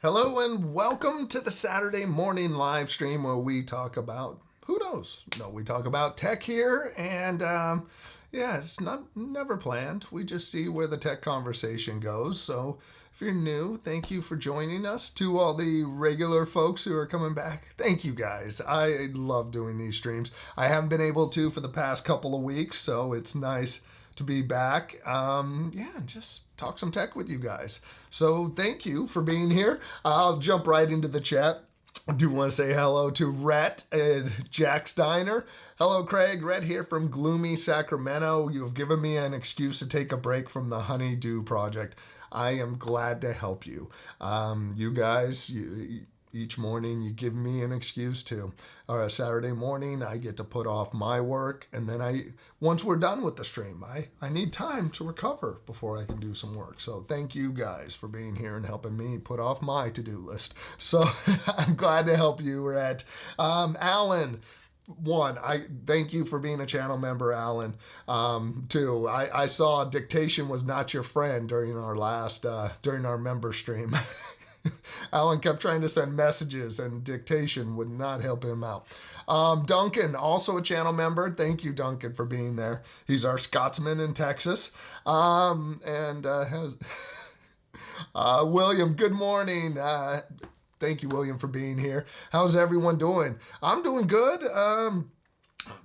Hello and welcome to the Saturday morning live stream where we talk about, who knows? No, we talk about tech here, and yeah, it's not never planned. We just see where the tech conversation goes. So if you're new, thank you for joining us. To all the regular folks who are coming back, thank you guys. I love doing these streams. I haven't been able to for the past couple of weeks, so it's nice to be back. Yeah, and just talk some tech with you guys. So thank you for being here. I'll jump right into the chat. I do want to say hello to Rhett and Jack Steiner. Hello, Craig. Rhett here from gloomy Sacramento. You have given me an excuse to take a break from the Honeydew Project. I am glad to help you. You guys, each morning you give me an excuse to. Or Saturday morning I get to put off my work, and then once we're done with the stream, I need time to recover before I can do some work. So thank you guys for being here and helping me put off my to-do list. So I'm glad to help you, Rhett. Alan, I thank you for being a channel member, Alan. Two, I saw dictation was not your friend during our member stream. Alan kept trying to send messages and dictation would not help him out. Duncan, also a channel member. Thank you, Duncan, for being there. He's our Scotsman in Texas. William, good morning. Thank you, William, for being here. How's everyone doing? I'm doing good.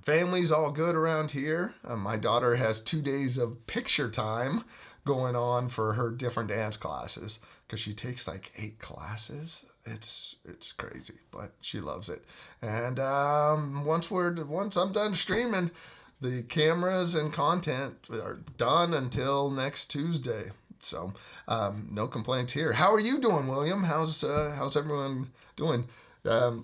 Family's all good around here. My daughter has 2 days of picture time going on for her different dance classes because she takes like 8 classes. It's crazy, but she loves it. And once I'm done streaming, the cameras and content are done until next Tuesday. So no complaints here. How are you doing, William? How's everyone doing? How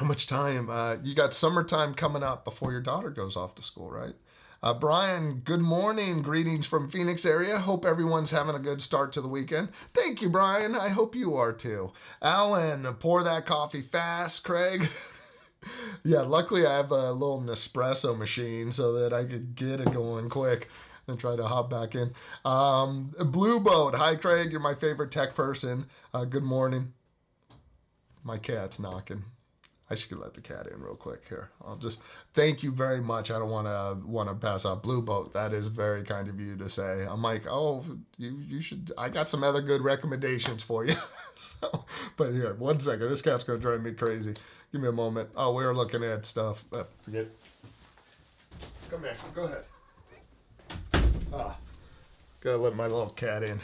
much time? You got summertime coming up before your daughter goes off to school, right? Brian, good morning. Greetings from Phoenix area. Hope everyone's having a good start to the weekend. Thank you, Brian. I hope you are too. Alan, pour that coffee fast. Craig. Yeah, luckily I have a little Nespresso machine so that I could get it going quick and try to hop back in. Blue Boat. Hi, Craig. You're my favorite tech person. Good morning. My cat's knocking. I should let the cat in real quick here. I'll just thank you very much. I don't want to pass off Blue Boat. That is very kind of you to say. I'm like, oh, you should. I got some other good recommendations for you. So, but here, one second. This cat's gonna drive me crazy. Give me a moment. Oh, we were looking at stuff. Forget it. Come here. Go ahead. Gotta let my little cat in.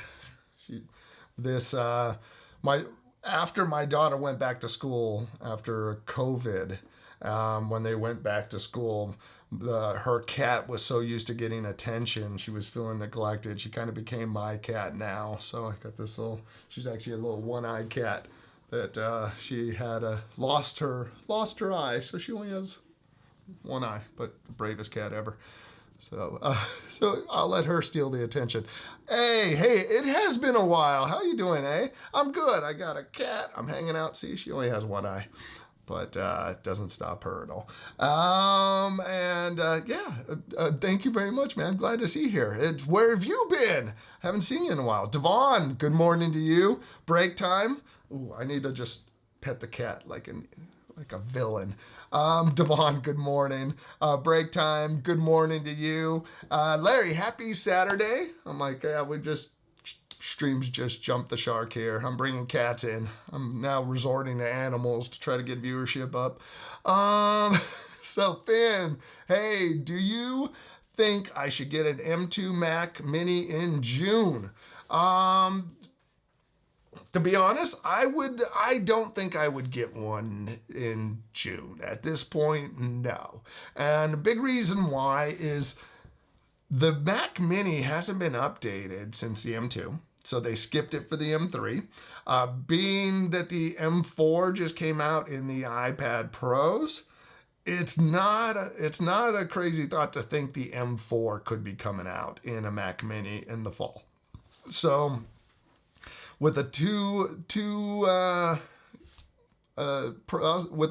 After my daughter went back to school after COVID, when they went back to school, her cat was so used to getting attention, she was feeling neglected. She kind of became my cat now. So I got this she's actually a little one-eyed cat that she had lost her eye, so she only has one eye, but the bravest cat ever. So I'll let her steal the attention. Hey, it has been a while. How you doing, eh? I'm good. I got a cat. I'm hanging out. See, she only has one eye, but it doesn't stop her at all. Thank you very much, man. Glad to see you here. Where have you been? Haven't seen you in a while. Devon, good morning to you. Break time. Ooh, I need to just pet the cat like a villain. Devon, good morning. Break time, good morning to you. Larry, happy Saturday. I'm like, yeah, streams just jumped the shark here. I'm bringing cats in. I'm now resorting to animals to try to get viewership up. So Finn, hey, do you think I should get an M2 Mac Mini in June? To be honest, I don't think I would get one in June. At this point, no. And the big reason why is the Mac Mini hasn't been updated since the M2. So they skipped it for the M3. Being that the M4 just came out in the iPad Pros, it's not a crazy thought to think the M4 could be coming out in a Mac Mini in the fall. So with with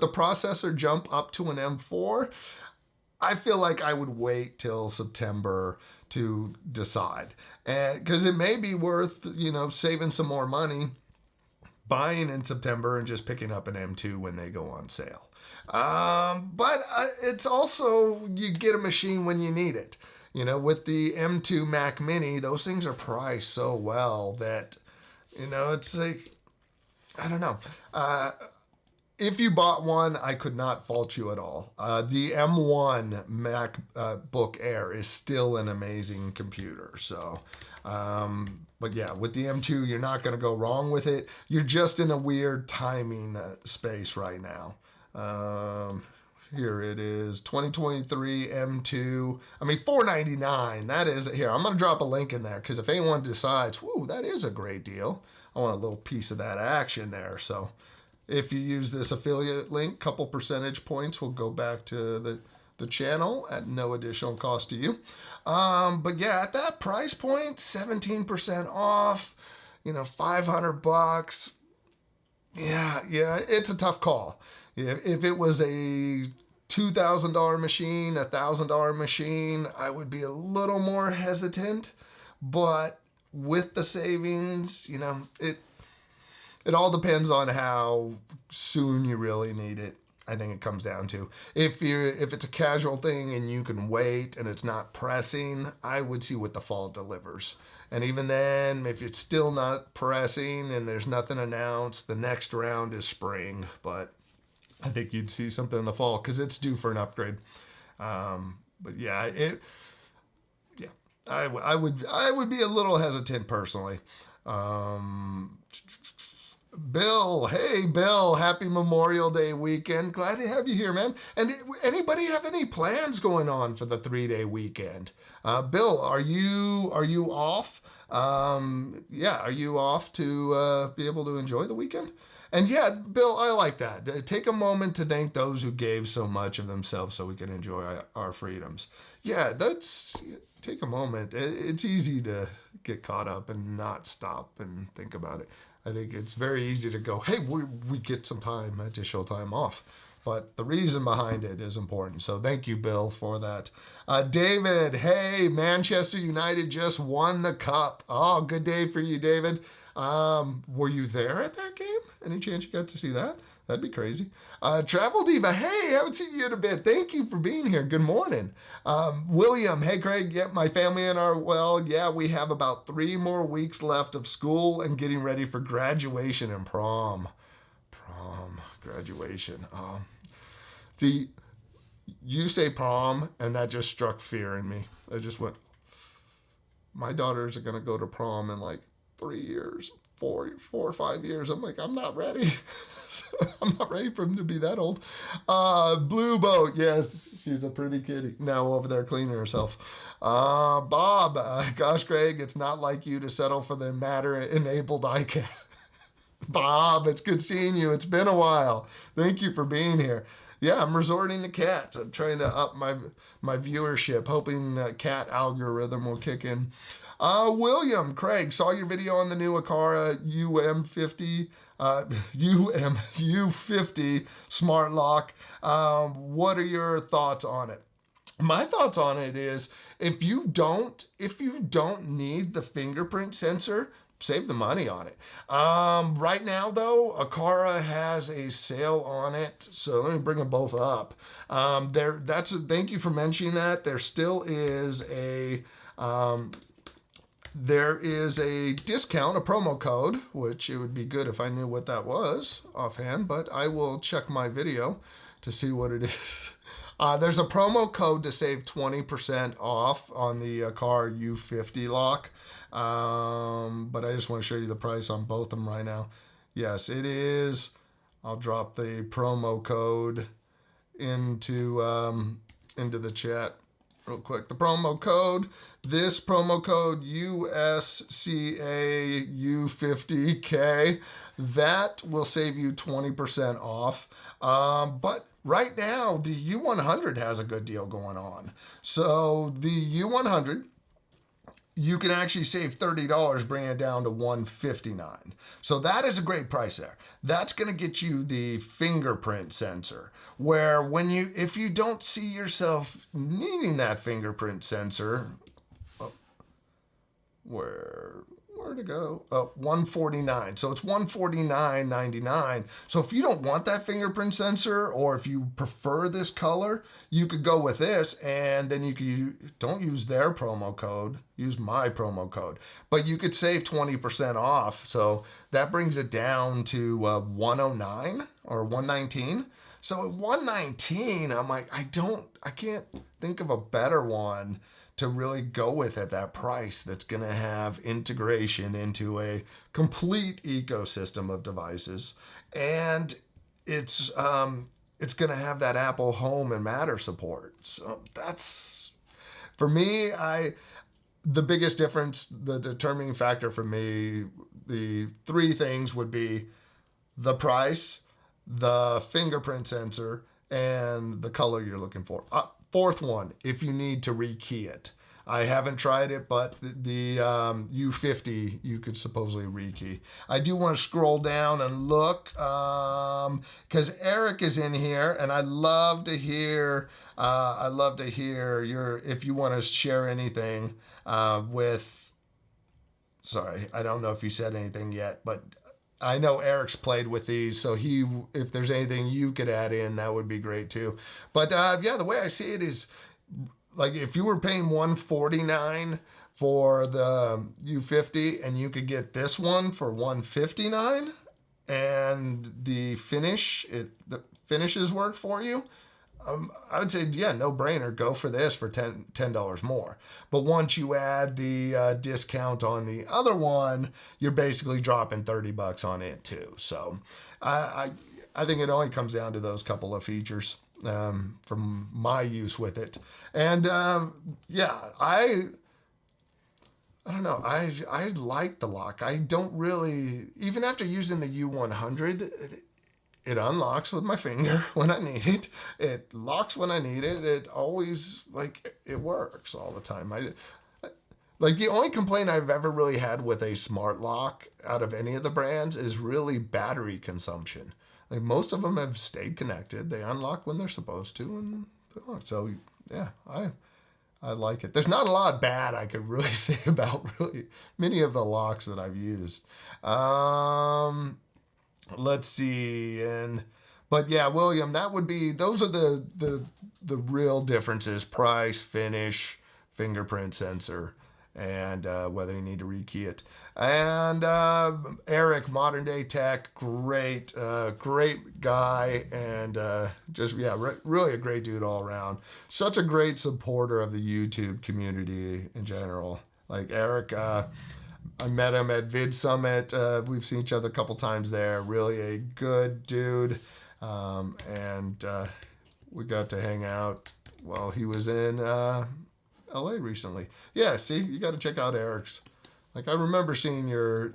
the processor jump up to an M4, I feel like I would wait till September to decide, because it may be worth saving some more money buying in September and just picking up an M2 when they go on sale. But it's also, you get a machine when you need it. You know, with the M2 Mac Mini, those things are priced so well that, you know, it's like, I don't know. If you bought one, I could not fault you at all. The M1 MacBook Air is still an amazing computer. So, but yeah, with the M2, you're not going to go wrong with it. You're just in a weird timing space right now. Here it is, 2023 M2. I mean, $499. That is, here, I'm going to drop a link in there because if anyone decides, whoo, that is a great deal, I want a little piece of that action there. So if you use this affiliate link, couple percentage points will go back to the channel at no additional cost to you. But yeah, at that price point, 17% off, you know, $500. Yeah, it's a tough call. If it was a $2,000 machine, $1,000 machine, I would be a little more hesitant. But with the savings, you know, it all depends on how soon you really need it. I think it comes down to if it's a casual thing and you can wait and it's not pressing, I would see what the fall delivers. And even then, if it's still not pressing and there's nothing announced, the next round is spring. But I think you'd see something in the fall because it's due for an upgrade. But yeah, I would be a little hesitant personally. Bill, hey Bill, happy Memorial Day weekend. Glad to have you here, man. And anybody have any plans going on for the 3-day weekend? Bill, are you off? Yeah, are you off to be able to enjoy the weekend? And yeah, Bill, I like that. Take a moment to thank those who gave so much of themselves so we can enjoy our freedoms. Yeah, take a moment. It's easy to get caught up and not stop and think about it. I think it's very easy to go, hey, we get some time, additional time off. But the reason behind it is important. So thank you, Bill, for that. David, hey, Manchester United just won the cup. Oh, good day for you, David. Were you there at that game? Any chance you got to see that? That'd be crazy. Travel Diva, hey, haven't seen you in a bit. Thank you for being here. Good morning. William, hey, Craig, yep, my family and our, well, yeah, we have about 3 more weeks left of school and getting ready for graduation and prom. Graduation. See, you say prom, and that just struck fear in me. I just went, my daughters are going to go to prom in like 3 years, 4 or 5 years. I'm like, I'm not ready. I'm not ready for him to be that old. Blue Boat, yes, she's a pretty kitty. Now over there cleaning herself. Bob, gosh, Greg, it's not like you to settle for the Matter-enabled iCat. Bob, it's good seeing you. It's been a while. Thank you for being here. Yeah, I'm resorting to cats. I'm trying to up my viewership, hoping cat algorithm will kick in. William, Craig, saw your video on the new Aqara U50 smart lock. What are your thoughts on it? My thoughts on it is if you don't need the fingerprint sensor, save the money on it. Right now though, Aqara has a sale on it. So let me bring them both up. Thank you for mentioning that. There still is a discount, a promo code, which it would be good if I knew what that was offhand, but I will check my video to see what it is. There's a promo code to save 20% off on the Aqara U50 lock. But I just want to show you the price on both of them right now. Yes, it is. I'll drop the promo code into the chat real quick. The promo code, this promo code USCAU50K, that will save you 20% off. But right now, the U100 has a good deal going on. So the U100, you can actually save $30, bringing it down to $159. So that is a great price there. That's going to get you the fingerprint sensor, where if you don't see yourself needing that fingerprint sensor, where'd it go? Oh, 149. So it's 149.99. So if you don't want that fingerprint sensor, or if you prefer this color, you could go with this, and then you could don't use their promo code, use my promo code. But you could save 20% off. So that brings it down to 109 or 119. So at 119, I'm like, I can't think of a better one to really go with at that price that's going to have integration into a complete ecosystem of devices, and it's going to have that Apple Home and Matter support. So that's, for me, the biggest difference, the determining factor for me, the three things would be the price, the fingerprint sensor, and the color you're looking for. Fourth one, if you need to rekey it. I haven't tried it, but the U50 you could supposedly rekey. I do want to scroll down and look, because Eric is in here, and I'd love to hear. Your, if you want to share anything with. Sorry, I don't know if you said anything yet, but I know Eric's played with these, so if there's anything you could add in, that would be great too. But yeah, the way I see it is, like, if you were paying $149 for the U50 and you could get this one for $159, and the finishes work for you, I would say, yeah, no brainer. Go for this for $10 more. But once you add the discount on the other one, you're basically dropping $30 on it too. So I think it only comes down to those couple of features from my use with it. And yeah, I don't know. I like the lock. I don't really, even after using the U100. It unlocks with my finger when I need it. It locks when I need it. It always, like, it works all the time. Like, the only complaint I've ever really had with a smart lock out of any of the brands is really battery consumption. Like, most of them have stayed connected. They unlock when they're supposed to, and so yeah, I like it. There's not a lot bad I could really say about really many of the locks that I've used. Let's see, but yeah, William, those are the real differences: price, finish, fingerprint sensor, and whether you need to rekey it. And Eric, Modern Day Tech, great guy, and really a great dude all around. Such a great supporter of the YouTube community in general. Like Eric, I met him at Vid Summit. We've seen each other a couple times there. Really a good dude. And we got to hang out while he was in LA recently. Yeah, see, you got to check out Eric's. Like, I remember seeing your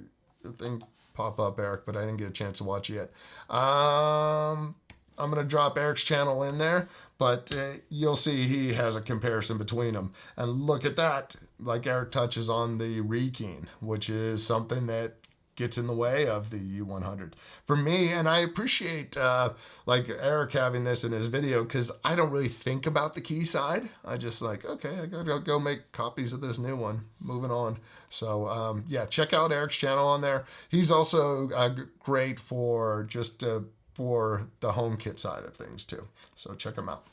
thing pop up, Eric, but I didn't get a chance to watch it yet. I'm going to drop Eric's channel in there, but you'll see he has a comparison between them. And look at that. Like, Eric touches on the rekeying, which is something that gets in the way of the U100 for me. And I appreciate like Eric having this in his video, because I don't really think about the key side. I just like, okay, I gotta go make copies of this new one, moving on. So yeah, check out Eric's channel on there. He's also great for just for the HomeKit side of things too, so check him out.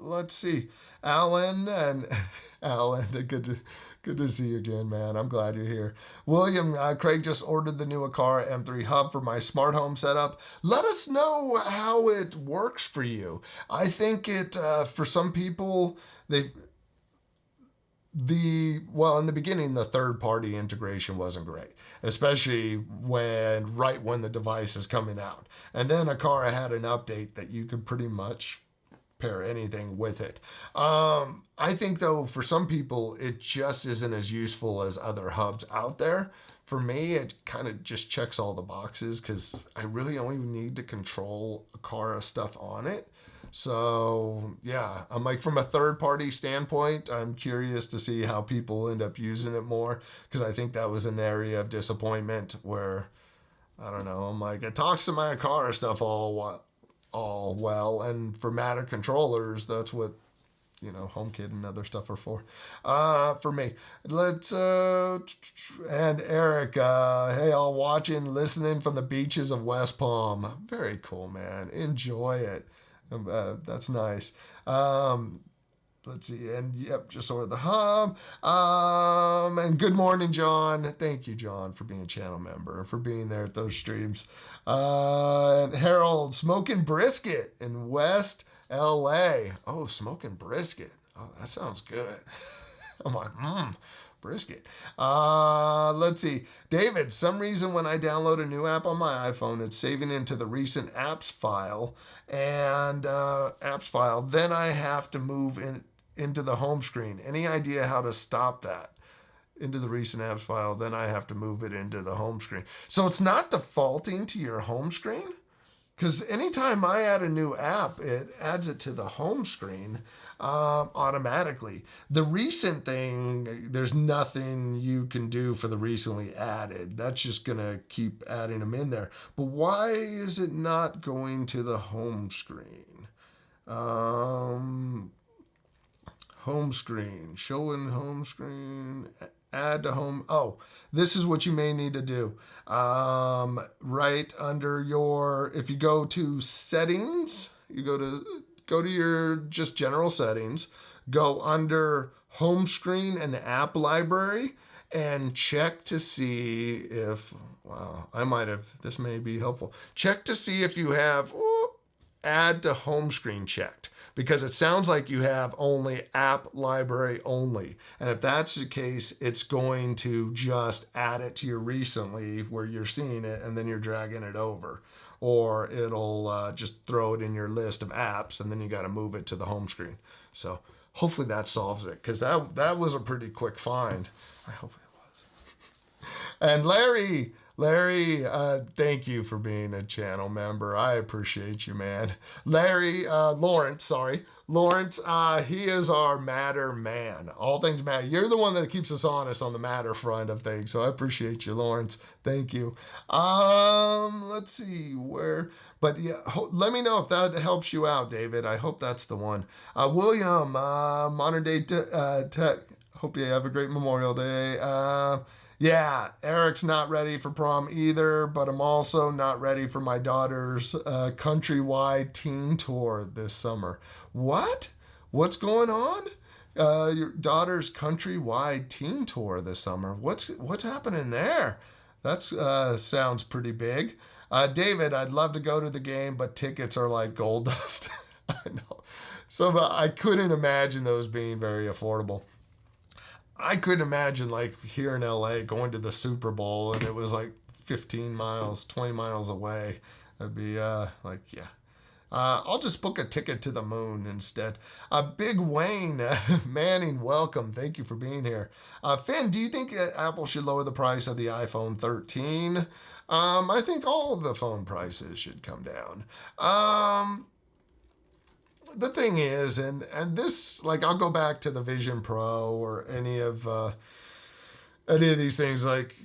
Let's see, Alan, good to see you again, man. I'm glad you're here. William, Craig just ordered the new Aqara M3 hub for my smart home setup. Let us know how it works for you. I think it, for some people, in the beginning, the third-party integration wasn't great, especially right when the device is coming out. And then Aqara had an update that you could pretty much pair anything with it. I think, though, for some people, it just isn't as useful as other hubs out there. For me, it kind of just checks all the boxes, because I really only need to control Aqara stuff on it. So yeah, I'm like, from a third-party standpoint, I'm curious to see how people end up using it more, because I think that was an area of disappointment where, I don't know, I'm like, it talks to my Aqara stuff all well, and for Matter controllers, that's what HomeKit and other stuff are for. For me, let's and Eric, hey, all watching, listening from the beaches of West Palm. Very cool, man. Enjoy it. That's nice. Let's see, and yep, just over the hub. And good morning, John. Thank you, John, for being a channel member and for being there at those streams. And Harold, smoking brisket in West LA. Oh, smoking brisket. Oh, that sounds good. I'm like, brisket. Let's see. David, some reason when I download a new app on my iPhone, it's saving into the recent apps file then I have to move into the home screen. Any idea how to stop that? Into the recent apps file, then I have to move it into the home screen. So it's not defaulting to your home screen? Because anytime I add a new app, it adds it to the home screen automatically. The recent thing, there's nothing you can do for the recently added. That's just going to keep adding them in there. But why is it not going to the home screen? Home screen, showing home screen, add to home. Oh, this is what you may need to do. Right under your, if you go to settings, you go to your just general settings, go under home screen and app library and check to see if, this may be helpful. Check to see if you have add to home screen checked. Because it sounds like you have only app library only. And if that's the case, it's going to just add it to your recently where you're seeing it and then you're dragging it over. Or it'll just throw it in your list of apps and then you got to move it to the home screen. So hopefully that solves it because that was a pretty quick find. I hope it was. And Larry, thank you for being a channel member. I appreciate you, man. Lawrence, he is our Matter man. All things matter. You're the one that keeps us honest on the Matter front of things, so I appreciate you, Lawrence. Thank you. Let's see where, but yeah, let me know if that helps you out, David. I hope that's the one. William, Modern Day Tech. Hope you have a great Memorial Day. Yeah, Eric's not ready for prom either, but I'm also not ready for my daughter's countrywide teen tour this summer. What? What's going on? Your daughter's countrywide teen tour this summer. What's happening there? That sounds pretty big. David, I'd love to go to the game, but tickets are like gold dust. I know. So I couldn't imagine those being very affordable. I couldn't imagine like here in LA going to the Super Bowl and it was like 15 miles, 20 miles away. That'd be I'll just book a ticket to the moon instead. Big Wayne Manning, welcome. Thank you for being here. Finn, do you think Apple should lower the price of the iPhone 13? I think all of the phone prices should come down. The thing is, and this, like, I'll go back to the Vision Pro or any of these things. Like,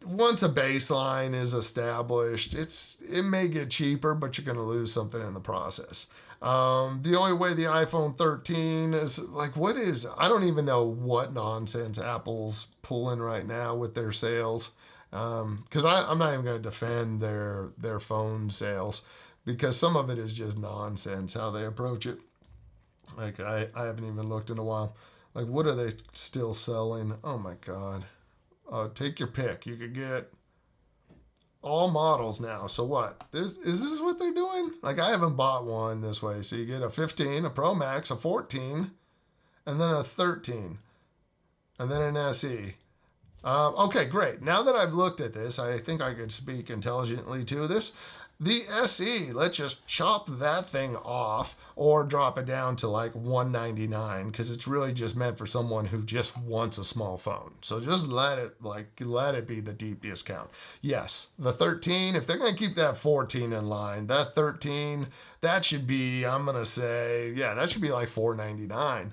once a baseline is established, it may get cheaper, but you're going to lose something in the process. The only way the iPhone 13 is like, I don't even know what nonsense Apple's pulling right now with their sales. Because I'm not even going to defend their phone sales. Because some of it is just nonsense how they approach it. Like, I haven't even looked in a while. Like, what are they still selling? Oh my God. Take your pick. You could get all models now. So what? Is this what they're doing? Like, I haven't bought one this way. So you get a 15, a Pro Max, a 14, and then a 13, and then an SE. Okay, great. Now that I've looked at this, I think I could speak intelligently to this. The SE, let's just chop that thing off or drop it down to like $199 because it's really just meant for someone who just wants a small phone. So just let it be the deep discount. Yes, the 13, if they're going to keep that 14 in line, that 13, that should be, I'm going to say, yeah, that should be like $499.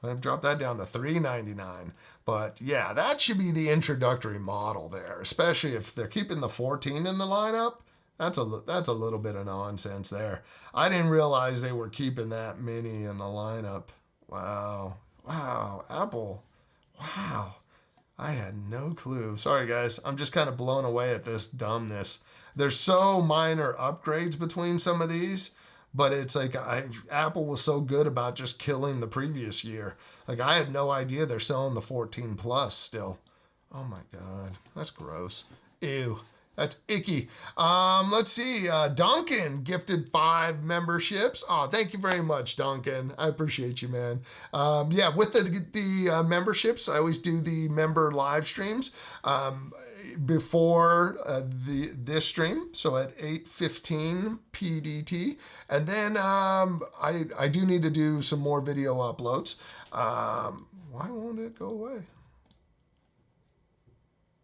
I've dropped that down to $399. But yeah, that should be the introductory model there, especially if they're keeping the 14 in the lineup. That's a little bit of nonsense there. I didn't realize they were keeping that many in the lineup. Wow. Wow. Apple. Wow. I had no clue. Sorry, guys. I'm just kind of blown away at this dumbness. There's so minor upgrades between some of these, but it's like Apple was so good about just killing the previous year. Like I had no idea they're selling the 14 Plus still. Oh my God. That's gross. Ew. That's icky. Let's see. Duncan gifted 5 memberships. Oh, thank you very much, Duncan. I appreciate you, man. Yeah, with the memberships, I always do the member live streams before this stream, so at 8:15 PDT, and then I do need to do some more video uploads. Why won't it go away?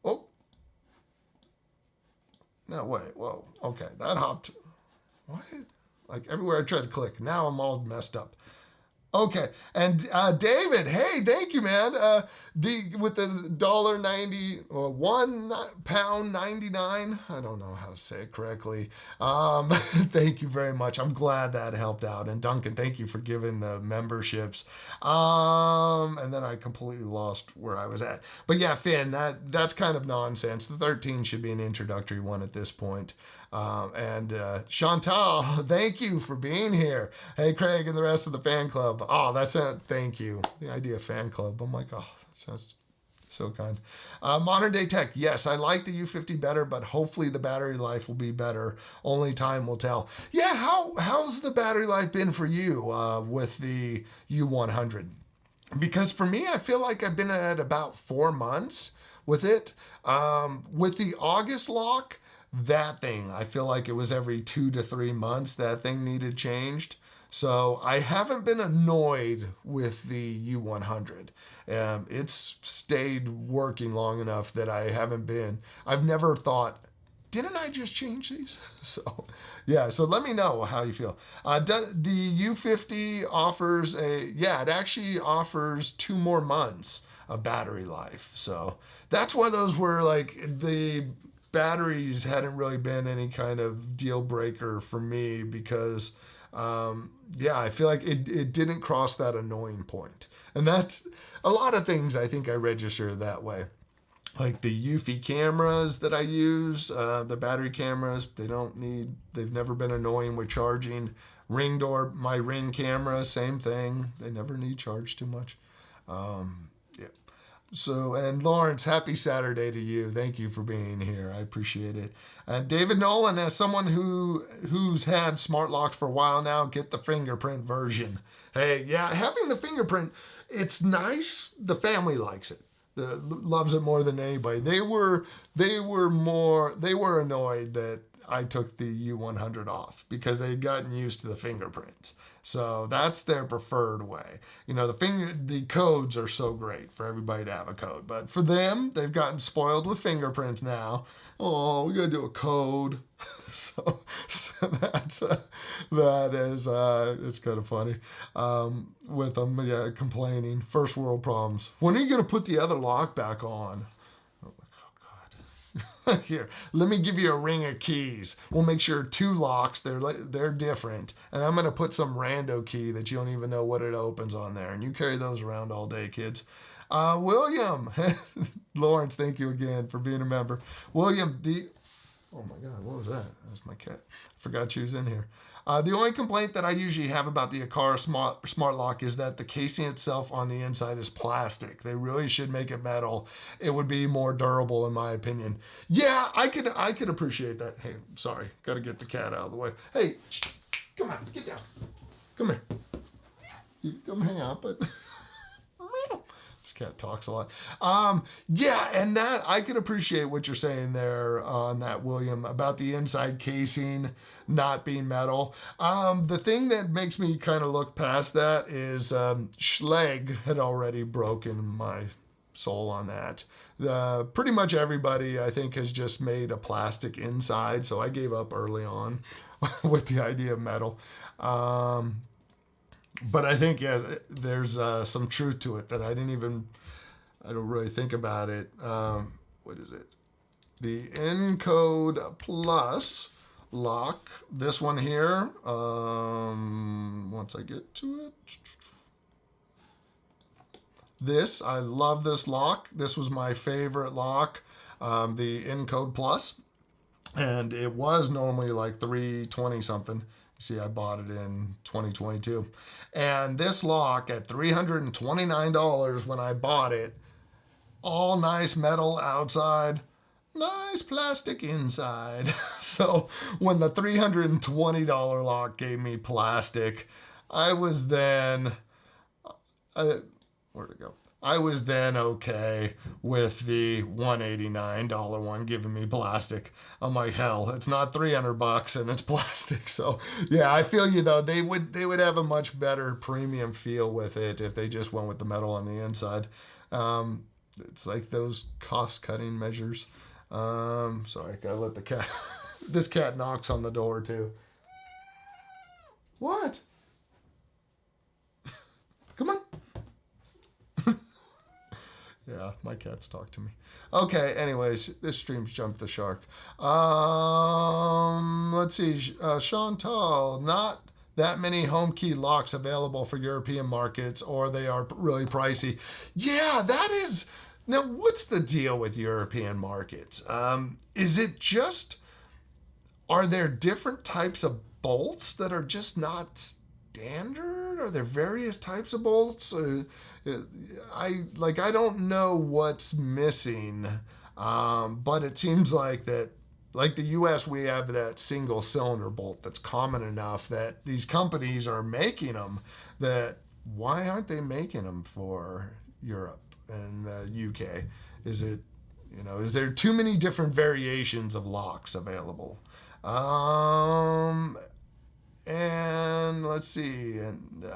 Oh. No, wait, whoa. Okay, that hopped. What? Like everywhere I tried to click. Now I'm all messed up. Okay, and David, hey, thank you, man. With the $1.90 or £1.99. I don't know how to say it correctly. Thank you very much. I'm glad that helped out. And Duncan, thank you for giving the memberships. And then I completely lost where I was at. But yeah, Finn, that's kind of nonsense. The 13 should be an introductory one at this point. And Chantal, thank you for being here. Hey, Craig and the rest of the fan club. Oh, thank you. The idea of fan club. I'm like, oh, that sounds so kind. Modern day tech. Yes, I like the U50 better, but hopefully the battery life will be better. Only time will tell. Yeah, how's the battery life been for you with the U100? Because for me, I feel like I've been at about 4 months with it. With the August lock, that thing, I feel like it was every 2 to 3 months that thing needed changed. So I haven't been annoyed with the U100. It's stayed working long enough that I've never thought, didn't I just change these? So, yeah, so let me know how you feel. The U50 offers it actually offers 2 more months of battery life. So that's one of those where like the batteries hadn't really been any kind of deal breaker for me because I feel like it didn't cross that annoying point. And that's a lot of things I think I register that way. Like the Eufy cameras that I use, the battery cameras, they've never been annoying with charging. My Ring camera, same thing. They never need charge too much. Yeah. So, and Lawrence, happy Saturday to you. Thank you for being here. I appreciate it. And David Nolan, as someone who's had smart locks for a while now, get the fingerprint version. Hey, yeah, having the fingerprint, it's nice. The family likes it. Loves it more than anybody. They were annoyed that I took the U100 off because they'd gotten used to the fingerprints. So that's their preferred way. You know, the codes are so great for everybody to have a code, but for them, they've gotten spoiled with fingerprints now. Oh, we gotta do a code. so that is it's kind of funny with them complaining. First world problems. When are you gonna put the other lock back on? Here, let me give you a ring of keys. We'll make sure 2 locks, they're different. And I'm going to put some rando key that you don't even know what it opens on there. And you carry those around all day, kids. William, Lawrence, thank you again for being a member. William, oh my God, what was that? That was my cat. Forgot she was in here. The only complaint that I usually have about the Aqara smart lock is that the casing itself on the inside is plastic. They really should make it metal. It would be more durable, in my opinion. Yeah, I could appreciate that. Hey, sorry, got to get the cat out of the way. Hey, come on, get down. Come here. You come hang out, but. This cat talks a lot. And that I can appreciate what you're saying there on that, William, about the inside casing not being metal. The thing that makes me kind of look past that is Schlage had already broken my soul on that. Pretty much everybody, I think, has just made a plastic inside, so I gave up early on with the idea of metal. But I think, there's some truth to it that I don't really think about it. What is it? The Encode Plus lock, this one here, once I get to it. this. I love this lock. This was my favorite lock, the Encode Plus, and it was normally like $320 something. See, I bought it in 2022, and this lock at $329 when I bought it, all nice metal outside, nice plastic inside. So when the $320 lock gave me plastic, I was then, where'd it go? I was then okay with the $189 one giving me plastic. I'm like, hell, it's not $300 and it's plastic. So yeah, I feel you though. They would have a much better premium feel with it if they just went with the metal on the inside. It's like those cost-cutting measures. Sorry, gotta let the cat. This cat knocks on the door too. What? Come on. Yeah, my cats talk to me. Okay, anyways, this stream's jumped the shark. Let's see. Chantal, not that many home key locks available for European markets, or they are really pricey. Yeah, that is. Now, what's the deal with European markets? Is it just, are there different types of bolts that are just not standard? Are there various types of bolts? I don't know what's missing, but it seems like that, like the U.S., we have that single cylinder bolt that's common enough that these companies are making them. That why aren't they making them for Europe and the UK? Is it, is there too many different variations of locks available? And let's see, and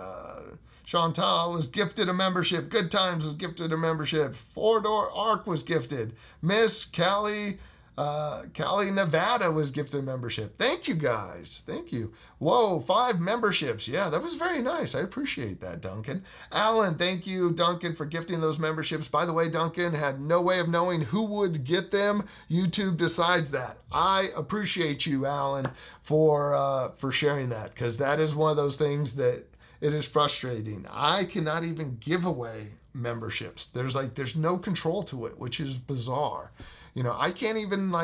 Chantal was gifted a membership. Good Times was gifted a membership. Four Door Arc was gifted. Miss Cali Nevada was gifted a membership. Thank you guys. Thank you. Whoa, 5 memberships. Yeah, that was very nice. I appreciate that, Duncan. Alan, thank you, Duncan, for gifting those memberships. By the way, Duncan had no way of knowing who would get them. YouTube decides that. I appreciate you, Alan, for sharing that, because that is one of those things that it is frustrating. I cannot even give away memberships. There's no control to it, which is bizarre. I can't even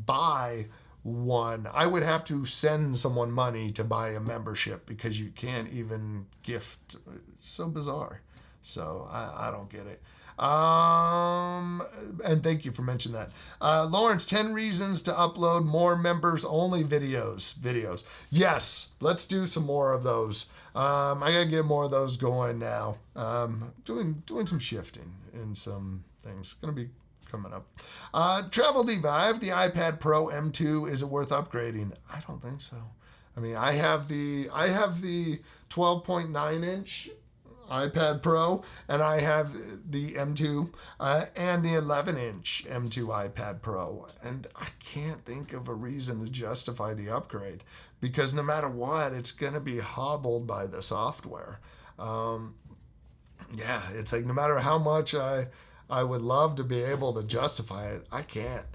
buy one. I would have to send someone money to buy a membership because you can't even gift. It's so bizarre. So I don't get it. And thank you for mentioning that. Lawrence, 10 reasons to upload more members only videos. Yes, let's do some more of those. I gotta get more of those going now. Doing some shifting in some things. Gonna be coming up. Travel Diva, I have the iPad Pro M2. Is it worth upgrading? I don't think so. I mean, I have the 12.9 inch iPad Pro, and I have the M2 and the 11 inch M2 iPad Pro, and I can't think of a reason to justify the upgrade, because no matter what, it's going to be hobbled by the software. Yeah, it's like no matter how much I would love to be able to justify it, I can't.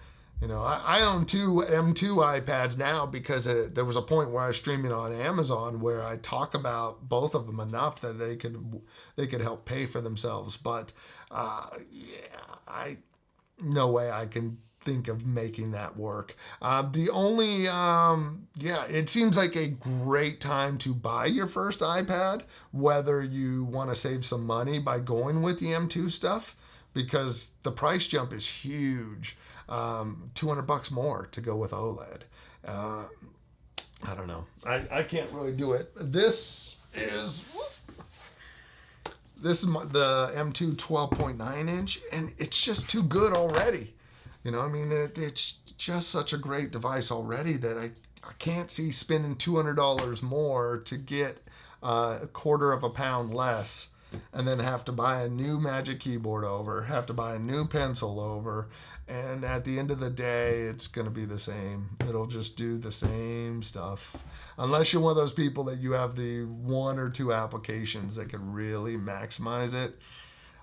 I own 2 M2 iPads now because there was a point where I was streaming on Amazon where I talk about both of them enough that they could help pay for themselves. But no way I can think of making that work. It seems like a great time to buy your first iPad, whether you want to save some money by going with the M2 stuff, because the price jump is huge. $200 more to go with OLED. I don't know. I can't really do it. This is the M2 12.9 inch, and it's just too good already. It's just such a great device already that I can't see spending $200 more to get a quarter of a pound less, and then have to buy a new Magic Keyboard over, have to buy a new pencil over, and at the end of the day, it's going to be the same. It'll just do the same stuff. Unless you're one of those people that you have the 1 or 2 applications that can really maximize it,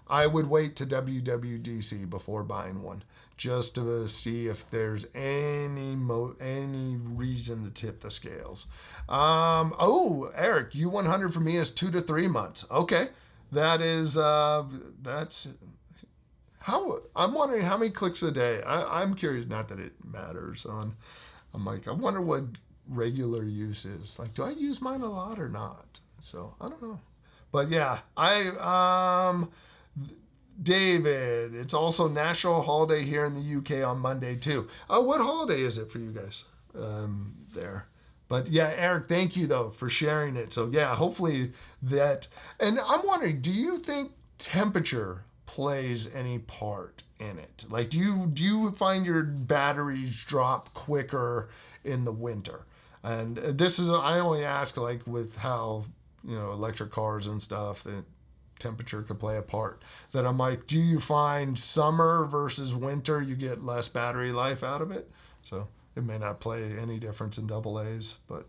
I would wait to WWDC before buying one, just to see if there's any reason to tip the scales. Eric, U100 for me is 2 to 3 months. Okay. That is, that's how, I'm wondering how many clicks a day. I'm curious, not that it matters on, I'm like, I wonder what regular use is. Like, do I use mine a lot or not? So I don't know. But yeah, David, it's also national holiday here in the UK on Monday too. What holiday is it for you guys there? But yeah, Eric, thank you though for sharing it. So yeah, hopefully that. And I'm wondering, do you think temperature plays any part in it? Like, do you find your batteries drop quicker in the winter? And this is, I only ask like with how, electric cars and stuff, that temperature could play a part. That I'm like, do you find summer versus winter you get less battery life out of it? So it may not play any difference in double A's, but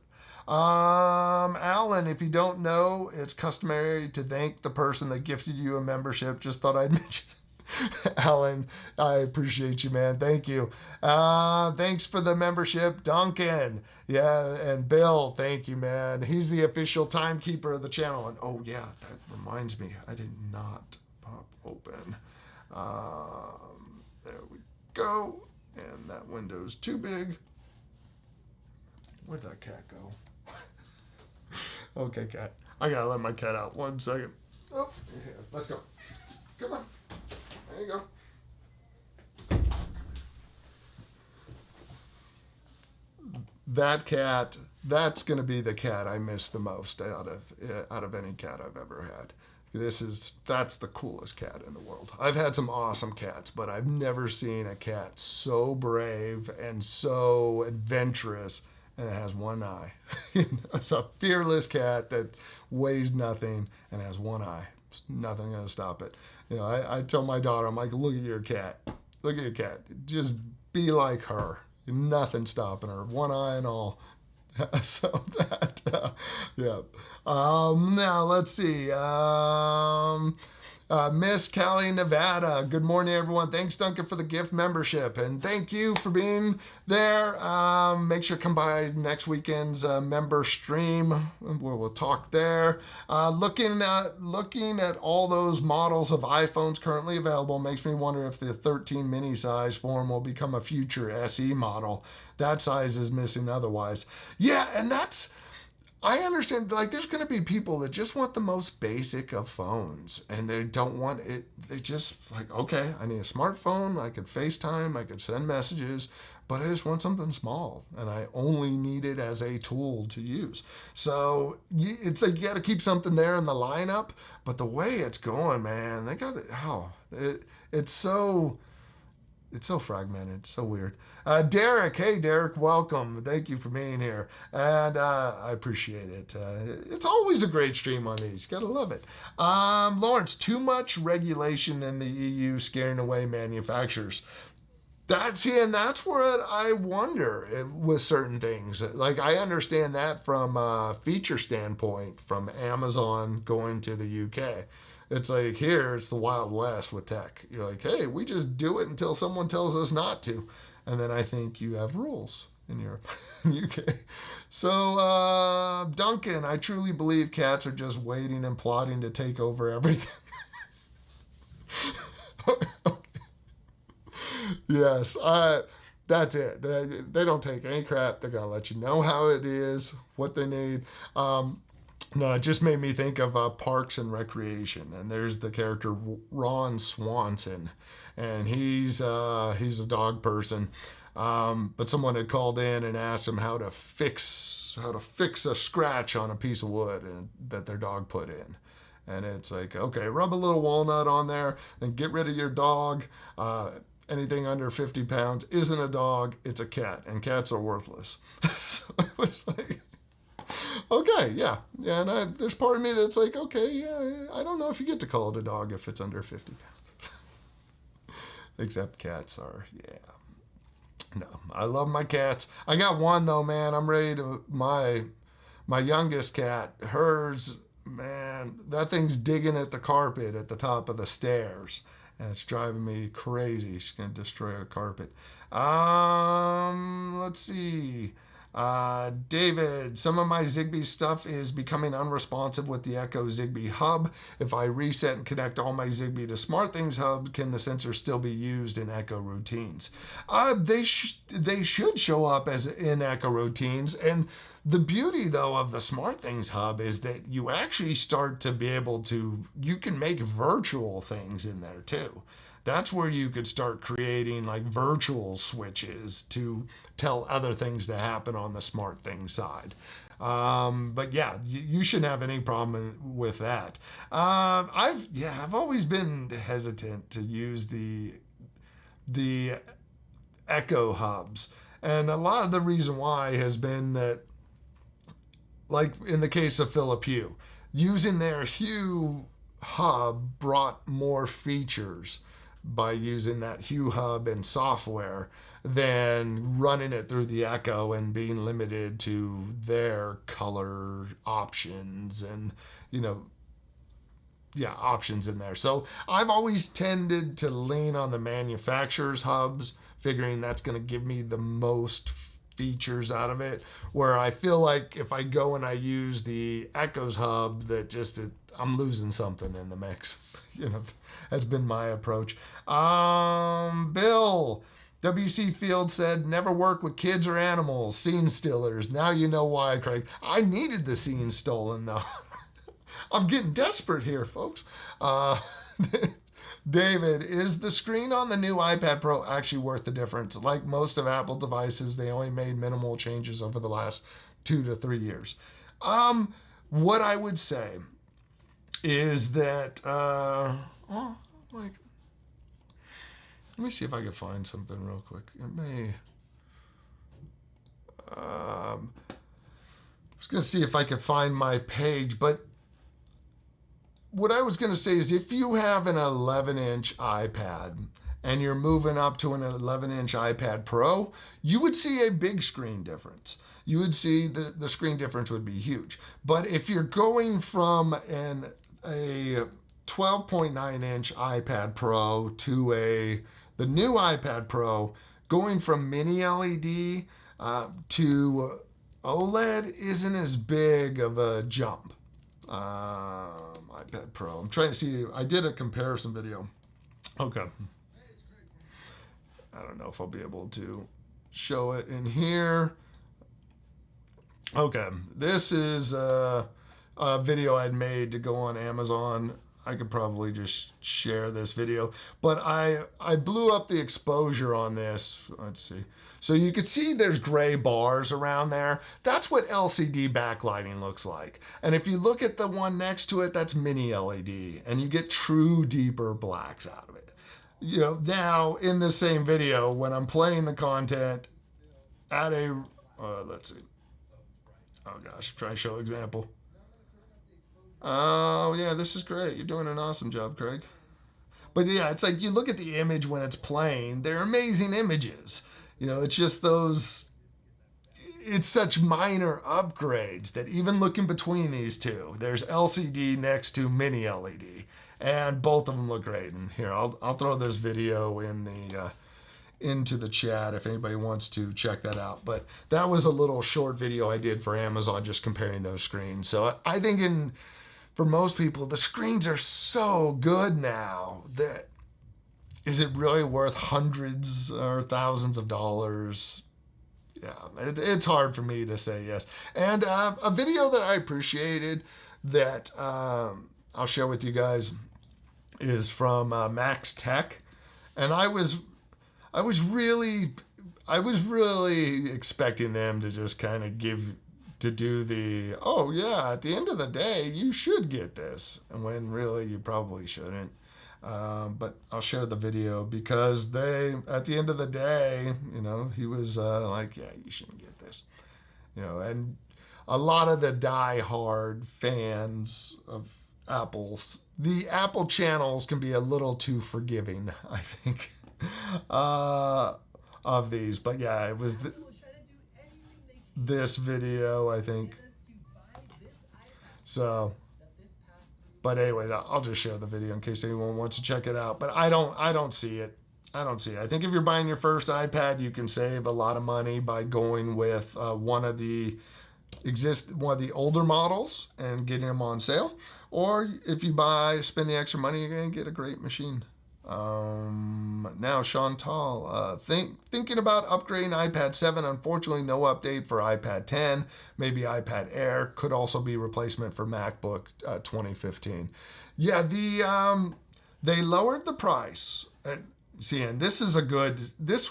Alan, if you don't know, it's customary to thank the person that gifted you a membership. Just thought I'd mention. Alan, I appreciate you, man. Thank you. Thanks for the membership, Duncan. Yeah, and Bill, thank you, man. He's the official timekeeper of the channel. And oh yeah, that reminds me, I did not pop open. There we go. And that window's too big. Where'd that cat go? Okay, cat. I gotta let my cat out. 1 second. Oh, yeah, let's go. Come on. There you go. That cat, that's going to be the cat I miss the most out of any cat I've ever had. That's the coolest cat in the world. I've had some awesome cats, but I've never seen a cat so brave and so adventurous, and it has one eye. It's a fearless cat that weighs nothing and has one eye. There's nothing going to stop it. I tell my daughter, I'm like, look at your cat. Look at your cat. Just be like her. Nothing stopping her. One eye and all. So that, yeah. Now let's see. Miss Cali, Nevada. Good morning, everyone. Thanks, Duncan, for the gift membership, and thank you for being there. Make sure to come by next weekend's member stream where we'll talk there. Looking at all those models of iPhones currently available makes me wonder if the 13 mini size form will become a future SE model. That size is missing otherwise. Yeah, and I understand, like, there's going to be people that just want the most basic of phones, and they don't want it. They just, like, okay, I need a smartphone. I could FaceTime. I could send messages, but I just want something small, and I only need it as a tool to use. So it's like you got to keep something there in the lineup, but the way it's going, man, they got it. It's so fragmented, so weird. Derek, hey Derek, welcome. Thank you for being here, and I appreciate it. It's always a great stream on these. You gotta love it. Lawrence, too much regulation in the EU scaring away manufacturers. That's where I wonder with certain things. Like, I understand that from a feature standpoint, from Amazon going to the UK. It's like, here, it's the Wild West with tech. You're like, hey, we just do it until someone tells us not to. And then I think you have rules in Europe and UK. So, Duncan, I truly believe cats are just waiting and plotting to take over everything. Yes, that's it. They don't take any crap. They're going to let you know how it is, what they need. No, it just made me think of Parks and Recreation, and there's the character Ron Swanson, and he's a dog person, but someone had called in and asked him how to fix a scratch on a piece of wood that their dog put in, and it's like, okay, rub a little walnut on there, then get rid of your dog. Anything under 50 pounds isn't a dog, it's a cat, and cats are worthless. So it was like, okay, yeah, and there's part of me that's like, okay, yeah, I don't know if you get to call it a dog if it's under 50 pounds. Except cats are, yeah. No, I love my cats. I got one though, man. I'm ready to, my youngest cat, hers, man, that thing's digging at the carpet at the top of the stairs, and it's driving me crazy. She's gonna destroy a carpet. Let's see. David, some of my Zigbee stuff is becoming unresponsive with the Echo Zigbee hub. If I reset and connect all my Zigbee to SmartThings hub, can the sensor still be used in Echo routines? They should show up as in Echo routines. And the beauty, though, of the SmartThings hub is that you actually start to be able to, you can make virtual things in there too. That's where you could start creating like virtual switches to tell other things to happen on the SmartThings side. But yeah, you shouldn't have any problem with that. I've always been hesitant to use the Echo hubs, and a lot of the reason why has been that, like in the case of Philip Hue, using their Hue hub brought more features by using that Hue hub and software than running it through the Echo and being limited to their color options and, you know, yeah, options in there. So I've always tended to lean on the manufacturer's hubs, figuring that's going to give me the most features out of it, where I feel like if I go and I use the Echo's hub, that I'm losing something in the mix. You know, that's been my approach. Bill, WC Field said, never work with kids or animals, scene stillers. Now you know why, Craig. I needed the scene stolen, though. I'm getting desperate here, folks. David, is the screen on the new iPad Pro actually worth the difference? Like most of Apple devices, they only made minimal changes over the last 2 to 3 years. What I would say is that, let me see if I can find something real quick. It may, I was going to see if I could find my page, but what I was going to say is if you have an 11-inch iPad and you're moving up to an 11-inch iPad Pro, you would see a big screen difference. You would see the screen difference would be huge. But if you're going from a 12.9-inch iPad Pro to the new iPad Pro, going from mini LED to OLED isn't as big of a jump. iPad Pro. I'm trying to see. I did a comparison video. Okay. I don't know if I'll be able to show it in here. Okay. This is a video I'd made to go on Amazon. I could probably just share this video, but I blew up the exposure on this. Let's see. So you can see there's gray bars around there. That's what LCD backlighting looks like. And if you look at the one next to it, that's mini LED, and you get true deeper blacks out of it. You know, now in the same video, when I'm playing the content at let's see. Oh gosh, try to show example. Oh yeah, this is great. You're doing an awesome job, Craig. But yeah, it's like you look at the image when it's playing, they're amazing images. You know, it's just it's such minor upgrades that even looking between these two, there's LCD next to mini LED, and both of them look great. And here, I'll throw this video into the chat if anybody wants to check that out. But that was a little short video I did for Amazon just comparing those screens. So I think for most people, the screens are so good now that is it really worth hundreds or thousands of dollars? Yeah, it's hard for me to say yes. And a video that I appreciated that I'll share with you guys is from Max Tech, and I was really expecting them to just kind of do the, oh yeah, at the end of the day, you should get this. And when really you probably shouldn't. But I'll share the video because at the end of the day, you know, he was like, yeah, you shouldn't get this. You know, and a lot of the die-hard fans of the Apple channels can be a little too forgiving, I think, of these. But yeah, it was this video, I think. So, but anyway, I'll just share the video in case anyone wants to check it out. But I don't see it. I don't see it. I think if you're buying your first iPad, you can save a lot of money by going with one of the older models and getting them on sale. Or if you spend the extra money, you're gonna get a great machine. Now Chantal, thinking about upgrading iPad 7. Unfortunately, no update for iPad 10. Maybe iPad Air could also be replacement for MacBook 2015. Yeah, they lowered the price. See, and this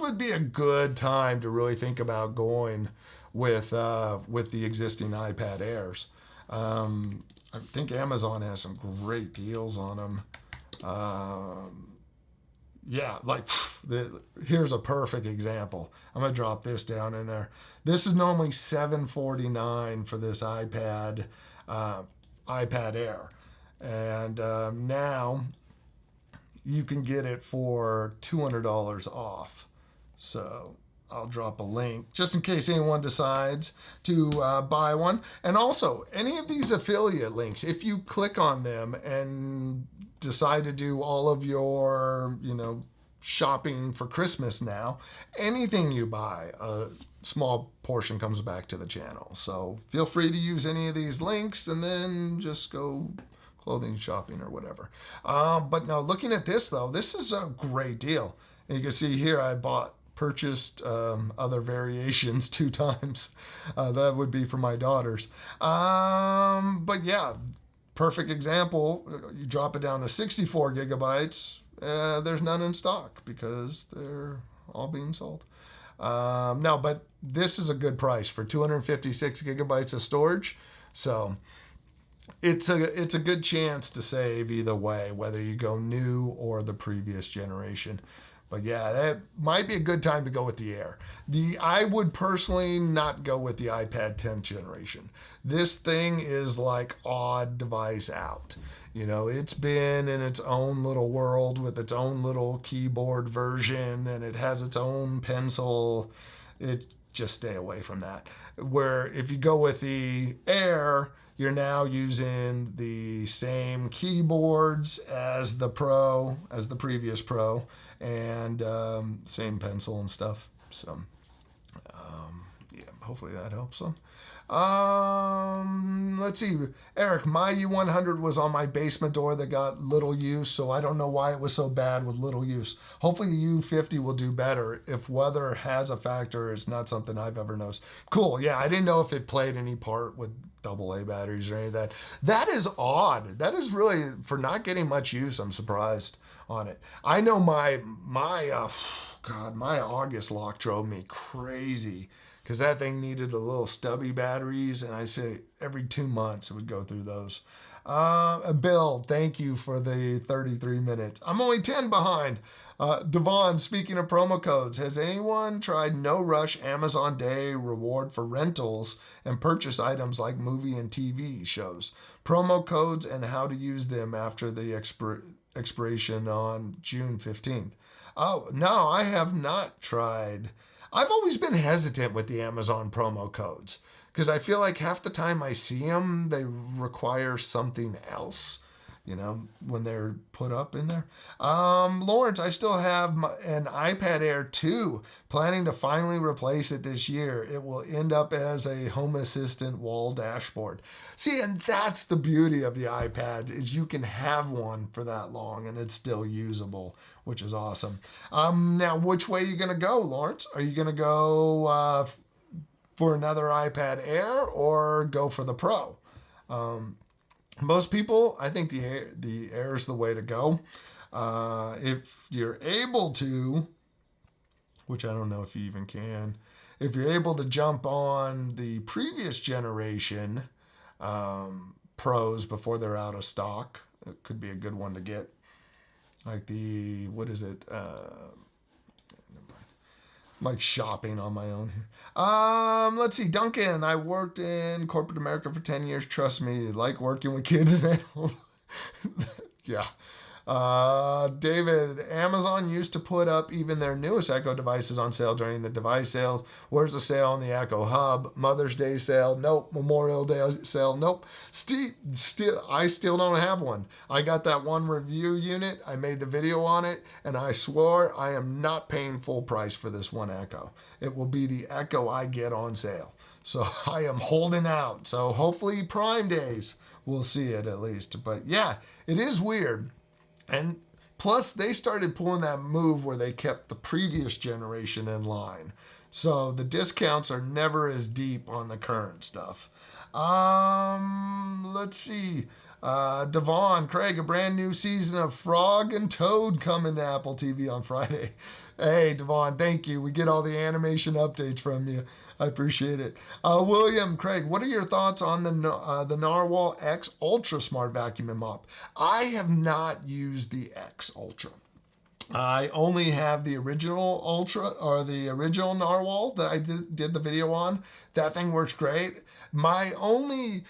would be a good time to really think about going with the existing iPad Airs. I think Amazon has some great deals on them. Yeah, like here's a perfect example. I'm gonna drop this down in there. This is normally $749 for this iPad Air, and now you can get it for $200 off. So I'll drop a link just in case anyone decides to buy one. And also, any of these affiliate links, if you click on them and decide to do all of your, shopping for Christmas now, anything you buy, a small portion comes back to the channel. So feel free to use any of these links and then just go clothing shopping or whatever. But now looking at this though, this is a great deal. And you can see here I purchased other variations 2 times. That would be for my daughters. But yeah, perfect example. You drop it down to 64 gigabytes. There's none in stock because they're all being sold. No, but this is a good price for 256 gigabytes of storage. So it's a good chance to save either way, whether you go new or the previous generation. But yeah, that might be a good time to go with the Air. I would personally not go with the iPad 10th generation. This thing is like odd device out. It's been in its own little world with its own little keyboard version, and it has its own pencil. Just stay away from that. Where if you go with the Air, you're now using the same keyboards as the previous Pro, and same pencil and stuff. So, yeah, hopefully that helps them. Let's see. Eric, my U100 was on my basement door that got little use, so I don't know why it was so bad with little use. Hopefully the U50 will do better. If weather has a factor, it's not something I've ever noticed. Cool. Yeah, I didn't know if it played any part with AA batteries or any of that. That is odd. That is really, for not getting much use, I'm surprised on it. I know my August lock drove me crazy, because that thing needed the little stubby batteries, and I say every 2 months it would go through those. Bill, thank you for the 33 minutes. I'm only 10 behind. Devon, speaking of promo codes, has anyone tried No Rush Amazon Day reward for rentals and purchase items like movie and TV shows? Promo codes and how to use them after the expiration on June 15th. Oh, no, I have not tried. I've always been hesitant with the Amazon promo codes because I feel like half the time I see them, they require something else, when they're put up in there. Lawrence, I still have an iPad Air 2, planning to finally replace it this year. It will end up as a Home Assistant wall dashboard. See, and that's the beauty of the iPad, is you can have one for that long and it's still usable, which is awesome. Now, which way are you going to go, Lawrence? Are you going to go for another iPad Air or go for the Pro? Most people, I think the Air is the way to go. If you're able to, which I don't know if you even can, if you're able to jump on the previous generation Pros before they're out of stock, it could be a good one to get. Like what is it? I'm like shopping on my own here. Let's see. Duncan, I worked in corporate America for 10 years. Trust me, like working with kids and animals. Yeah. David, Amazon used to put up even their newest Echo devices on sale during the device sales. Where's the sale on the Echo Hub? Mother's Day sale? Nope. Memorial Day sale? Nope. I still don't have one. I got that one review unit. I made the video on it, and I swore I am not paying full price for this one Echo. It will be the Echo I get on sale. So I am holding out. So hopefully Prime Days we'll see it at least. But yeah, it is weird. And plus, they started pulling that move where they kept the previous generation in line. So the discounts are never as deep on the current stuff. Let's see. Devon, Craig, a brand new season of Frog and Toad coming to Apple TV on Friday. Hey, Devon, thank you. We get all the animation updates from you. I appreciate it. William, Craig, what are your thoughts on the Narwhal X Ultra Smart Vacuum and Mop? I have not used the X Ultra. I only have the original Ultra, or the original Narwhal that I did the video on. That thing works great. My only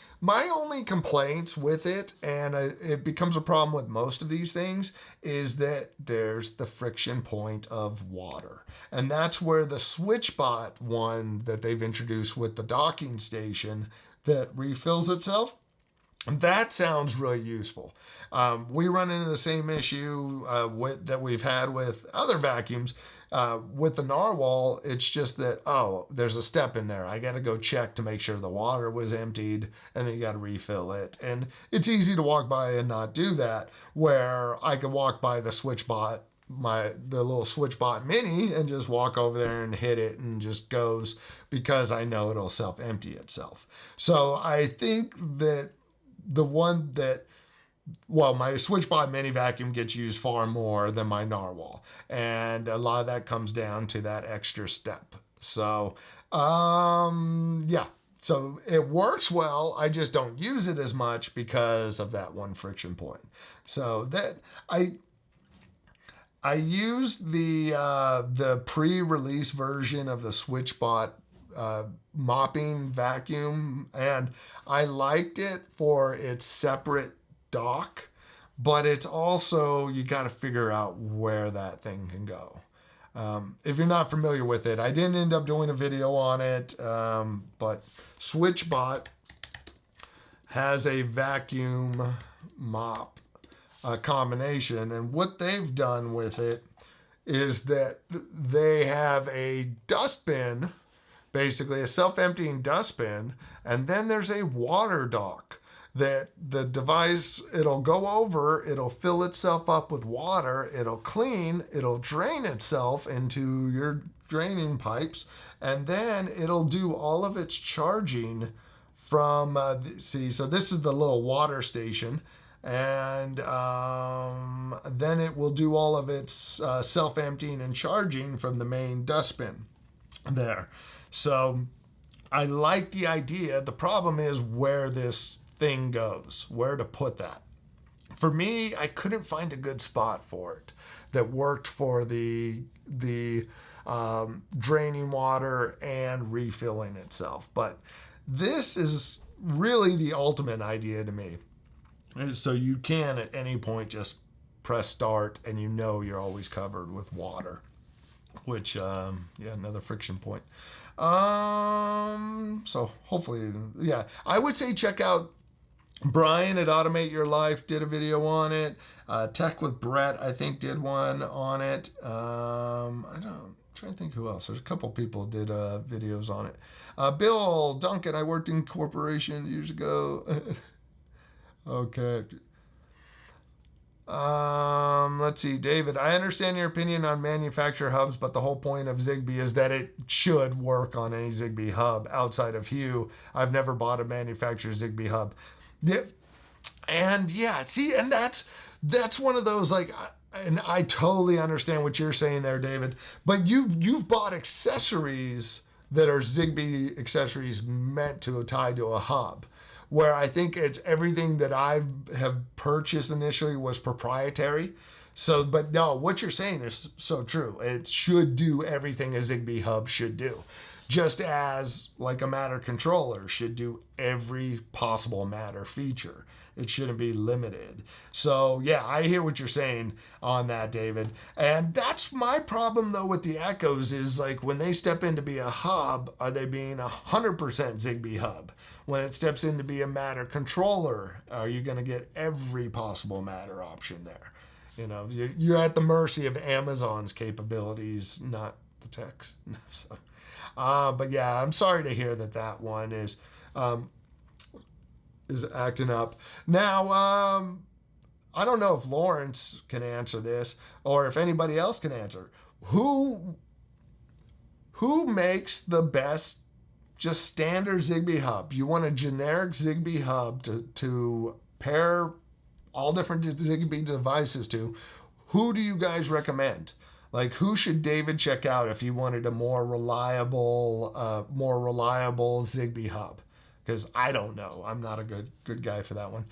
complaints with it, and it becomes a problem with most of these things, is that there's the friction point of water. And that's where the SwitchBot one that they've introduced with the docking station that refills itself, that sounds really useful. We run into the same issue that we've had with other vacuums. With the Narwhal, it's just that, there's a step in there. I got to go check to make sure the water was emptied, and then you got to refill it. And it's easy to walk by and not do that, where I could walk by the SwitchBot, the little SwitchBot Mini, and just walk over there and hit it, and just goes, because I know it'll self-empty itself. So I think that the one that, my SwitchBot Mini Vacuum gets used far more than my Narwhal. And a lot of that comes down to that extra step. So, yeah. So it works well. I just don't use it as much because of that one friction point. So that I used the pre-release version of the SwitchBot mopping vacuum, and I liked it for its separate dock, but it's also, you got to figure out where that thing can go. If you're not familiar with it, I didn't end up doing a video on it, but SwitchBot has a vacuum mop combination, and what they've done with it is that they have a dustbin, basically a self-emptying dustbin, and then there's a water dock that the device, it'll go over, it'll fill itself up with water, it'll clean, it'll drain itself into your draining pipes, and then it'll do all of its charging from, so this is the little water station, and then it will do all of its self-emptying and charging from the main dustbin there. So I like the idea. The problem is where this thing goes, where to put that. For me, I couldn't find a good spot for it that worked for the draining water and refilling itself. But this is really the ultimate idea to me. So you can at any point just press start, and you know you're always covered with water, which another friction point. So hopefully, I would say check out Brian at Automate Your Life, did a video on it. Tech with Brett, I think, did one on it. I'm trying to think who else. There's a couple people did videos on it. Bill Duncan, I worked in corporation years ago. Okay. Let's see, David, I understand your opinion on manufacturer hubs, but the whole point of Zigbee is that it should work on any Zigbee hub outside of Hue. I've never bought a manufacturer Zigbee hub. Yeah. And and that's one of those, like, and I totally understand what you're saying there, David, but you've bought accessories that are Zigbee accessories meant to tie to a hub, where I think it's everything that I have purchased initially was proprietary. So, but no, what you're saying is so true. It should do everything a Zigbee hub should do. just as like a Matter controller should do every possible Matter feature. It shouldn't be limited. So yeah, I hear what you're saying on that, David. And that's my problem though with the Echoes is like when they step in to be a hub, are they being 100% Zigbee hub? When it steps in to be a Matter controller, are you going to get every possible Matter option there? You know, you're at the mercy of Amazon's capabilities, not the tech's. So, but yeah, I'm sorry to hear that that one is acting up. Now, I don't know if Lawrence can answer this or if anybody else can answer. Who makes the best just standard Zigbee hub? You want a generic Zigbee hub to pair all different Zigbee devices to. Who do you guys recommend? Like, who should David check out if he wanted a more reliable Zigbee hub? Because I don't know. I'm not a good guy for that one.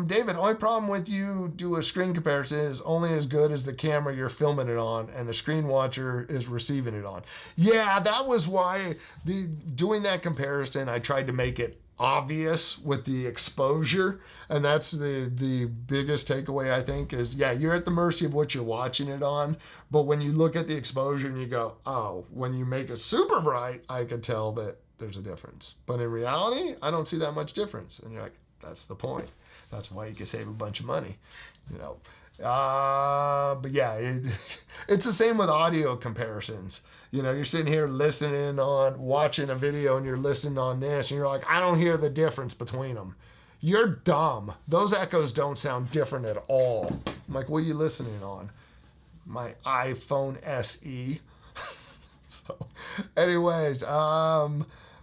David, only problem with you do a screen comparison is only as good as the camera you're filming it on and the screen watcher is receiving it on. Yeah, that was why doing that comparison, I tried to make it obvious with the exposure, and that's the biggest takeaway I think is, yeah, you're at the mercy of what you're watching it on, but when you look at the exposure and you go, oh, when you make it super bright, I could tell that there's a difference. But in reality, I don't see that much difference. And you're like, that's the point. That's why you can save a bunch of money, you know. But yeah, it's the same with audio comparisons. You know, you're sitting here listening on, watching a video and you're listening on this and you're like, I don't hear the difference between them. You're dumb. Those Echoes don't sound different at all. I'm like, what are you listening on? My iPhone SE. So anyways,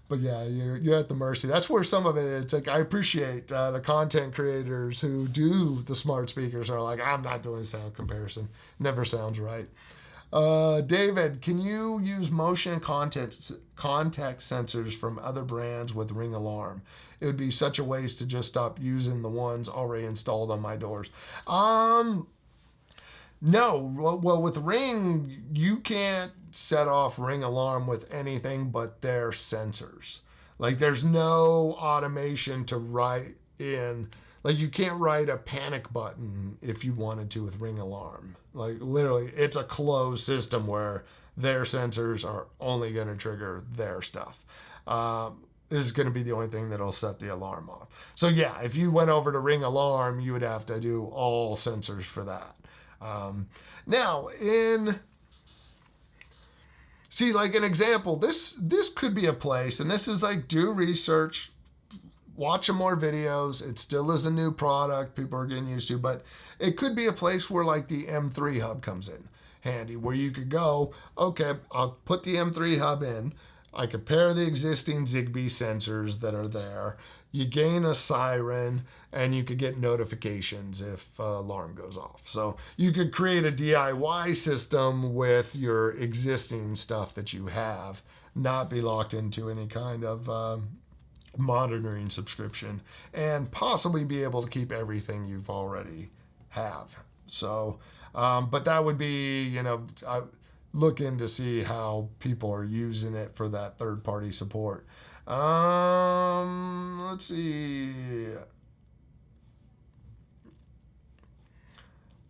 but yeah, you're at the mercy. That's where some of it, it's like, I appreciate the content creators who do the smart speakers are like, I'm not doing sound comparison. Never sounds right. David, can you use motion contact sensors from other brands with Ring Alarm? It would be such a waste to just stop using the ones already installed on my doors. No, well, with Ring, you can't set off Ring Alarm with anything but their sensors. Like, there's no automation to write in. Like, you can't write a panic button if you wanted to with Ring Alarm. Like, literally, it's a closed system where their sensors are only going to trigger their stuff. This is going to be the only thing that'll set the alarm off. So yeah, if you went over to Ring Alarm, you would have to do all sensors for that. Now, see, like an example, this could be a place, and this is like, do research, watch some more videos. It still is a new product people are getting used to, but it could be a place where like the M3 hub comes in handy, where you could go, okay, I'll put the M3 hub in, I could pair the existing Zigbee sensors that are there, you gain a siren, and you could get notifications if alarm goes off. So you could create a DIY system with your existing stuff that you have, not be locked into any kind of monitoring subscription, and possibly be able to keep everything you've already have. So, but that would be, you know, looking to see how people are using it for that third-party support. Let's see.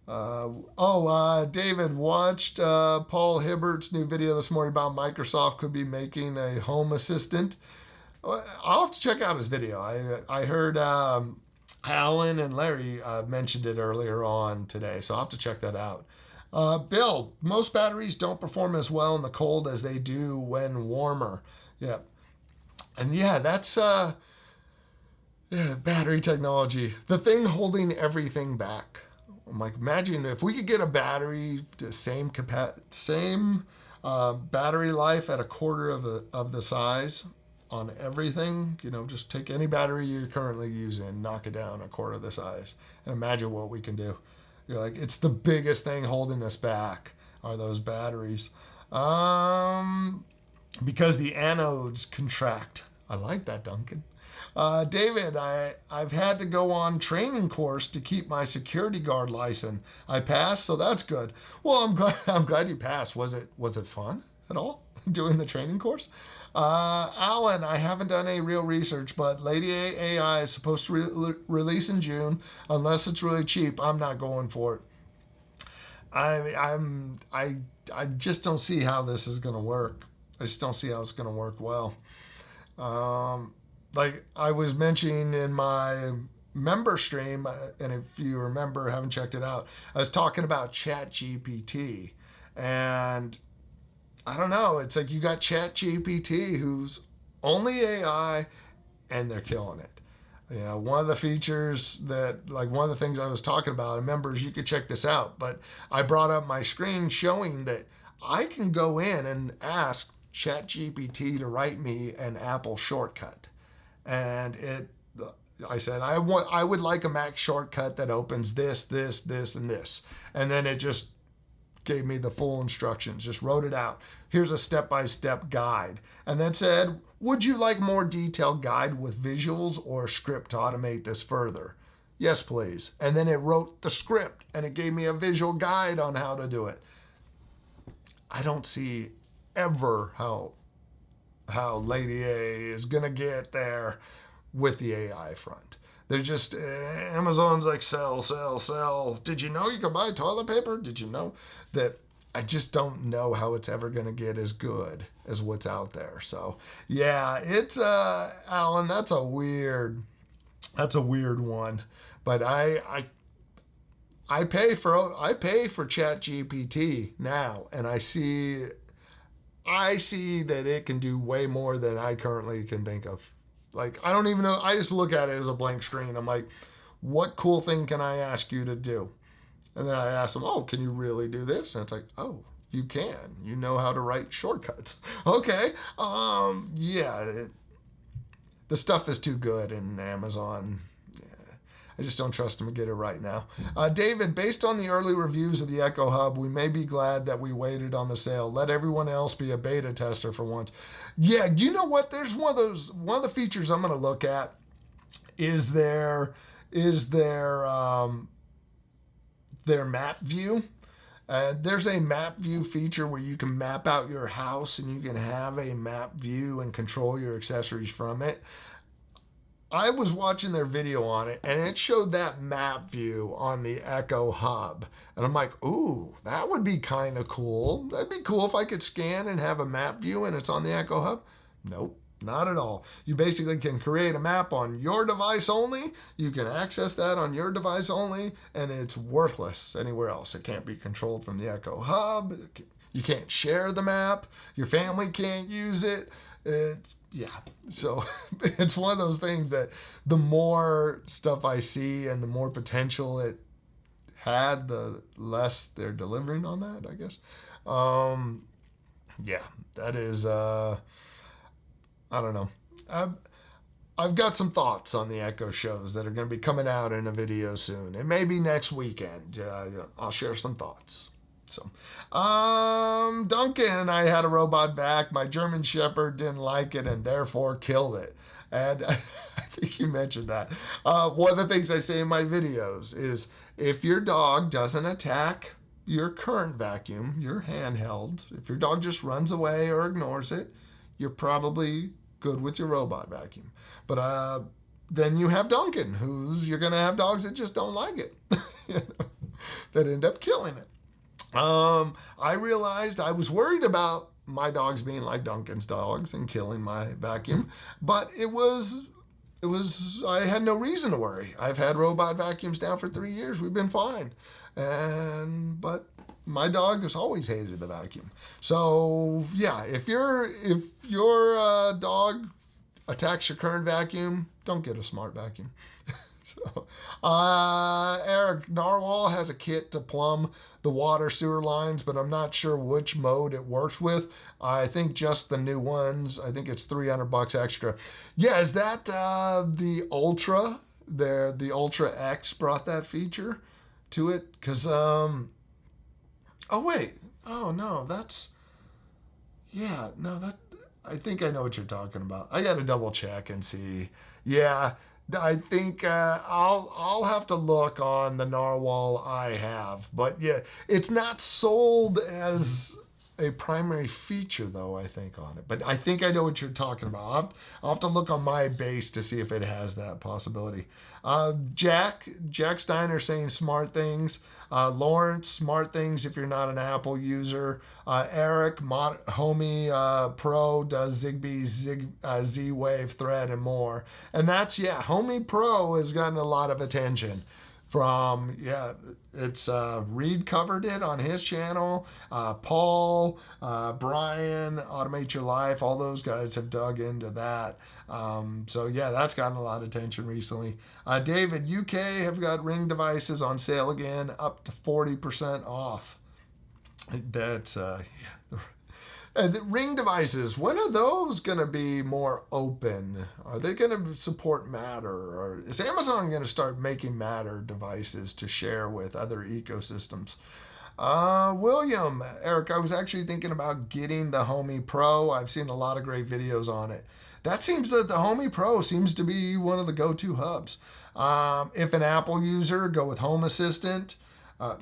David watched Paul Hibbert's new video this morning about Microsoft could be making a home assistant. I'll have to check out his video. I heard Alan and Larry mentioned it earlier on today, so I'll have to check that out. Bill, most batteries don't perform as well in the cold as they do when warmer. Yeah. And yeah, that's battery technology. The thing holding everything back. I'm like, imagine if we could get a battery to same battery life at a quarter of the size on everything. You know, just take any battery you're currently using, knock it down a quarter of the size, and imagine what we can do. You're like, it's the biggest thing holding us back are those batteries. Because the anodes contract. I like that, Duncan. David, I've had to go on training course to keep my security guard license. I passed, so that's good. Well, I'm glad you passed. Was it fun at all? doing the training course. Alan, I haven't done any real research, but Lady AI is supposed to release in June. Unless it's really cheap, I'm not going for it. I just don't see how this is going to work. I just don't see how it's going to work well. Like I was mentioning in my member stream, and if you remember, haven't checked it out, I was talking about Chat GPT, and I don't know. It's like you got Chat GPT, who's only AI, and they're killing it. You know, one of the features that, like one of the things I was talking about, and members, you could check this out, but I brought up my screen showing that I can go in and ask ChatGPT to write me an Apple shortcut. And I said, I would like a Mac shortcut that opens this, this, this, and this. And then it just gave me the full instructions, just wrote it out. Here's a step-by-step guide. And then said, would you like more detailed guide with visuals or a script to automate this further? Yes, please. And then it wrote the script and it gave me a visual guide on how to do it. I don't see ever how Lady A is gonna get there with the AI front. They're just, Amazon's like sell, sell, sell. Did you know you can buy toilet paper? Did you know that? I just don't know how it's ever going to get as good as what's out there. So yeah, it's Alan, that's a weird one. But I pay for Chat GPT now, and I see that it can do way more than I currently can think of. Like, I don't even know. I just look at it as a blank screen. I'm like, what cool thing can I ask you to do? And then I ask them, oh, can you really do this? And it's like, oh, you can. You know how to write shortcuts. Okay. Yeah. The stuff is too good in Amazon. Yeah, I just don't trust them to get it right now. David, based on the early reviews of the Echo Hub, we may be glad that we waited on the sale. Let everyone else be a beta tester for once. Yeah, you know what? There's one of the features I'm going to look at is their map view. There's a map view feature where you can map out your house and you can have a map view and control your accessories from it. I was watching their video on it and it showed that map view on the Echo Hub. And I'm like, ooh, that would be kind of cool. That'd be cool if I could scan and have a map view and it's on the Echo Hub. Nope. Not at all. You basically can create a map on your device only. You can access that on your device only, and it's worthless anywhere else. It can't be controlled from the Echo Hub. You can't share the map. Your family can't use it. Yeah. So it's one of those things that the more stuff I see and the more potential it had, the less they're delivering on that, I guess. Yeah, that is... I don't know. I've got some thoughts on the Echo shows that are going to be coming out in a video soon. It may be next weekend. I'll share some thoughts. So, Duncan and I had a robot vac. My German Shepherd didn't like it and therefore killed it. And I think you mentioned that. One of the things I say in my videos is if your dog doesn't attack your current vacuum, your handheld, if your dog just runs away or ignores it, you're probably good with your robot vacuum. But then you have Duncan, you're going to have dogs that just don't like it, that end up killing it. I realized I was worried about my dogs being like Duncan's dogs and killing my vacuum, but I had no reason to worry. I've had robot vacuums now for 3 years. We've been fine. But my dog has always hated the vacuum. So yeah, if your dog attacks your current vacuum, don't get a smart vacuum. So, Eric, Narwhal has a kit to plumb the water sewer lines, but I'm not sure which mode it works with. I think just the new ones. I think it's $300 extra. Yeah, is that the Ultra? The Ultra X brought that feature to it? Because, oh wait. Oh no, I think I know what you're talking about. I got to double check and see. Yeah, I think I'll have to look on the Narwhal I have. But yeah, it's not sold as a primary feature, though, I think, on it. But I think I know what you're talking about. I'll have to look on my base to see if it has that possibility. Jack Steiner saying smart things. Lawrence, smart things if you're not an Apple user. Eric, Homie Pro does Zigbee, Z-Wave, Thread, and more. And that's, Homie Pro has gotten a lot of attention from, it's Reed covered it on his channel. Paul, Brian, Automate Your Life, all those guys have dug into that. So that's gotten a lot of attention recently. David, UK have got Ring devices on sale again, up to 40% off. That's and the Ring devices, when are those going to be more open? Are they going to support Matter? Or is Amazon going to start making Matter devices to share with other ecosystems? William, Eric, I was actually thinking about getting the Homie Pro. I've seen a lot of great videos on it. That seems that the Homie Pro seems to be one of the go-to hubs. If an Apple user, go with Home Assistant.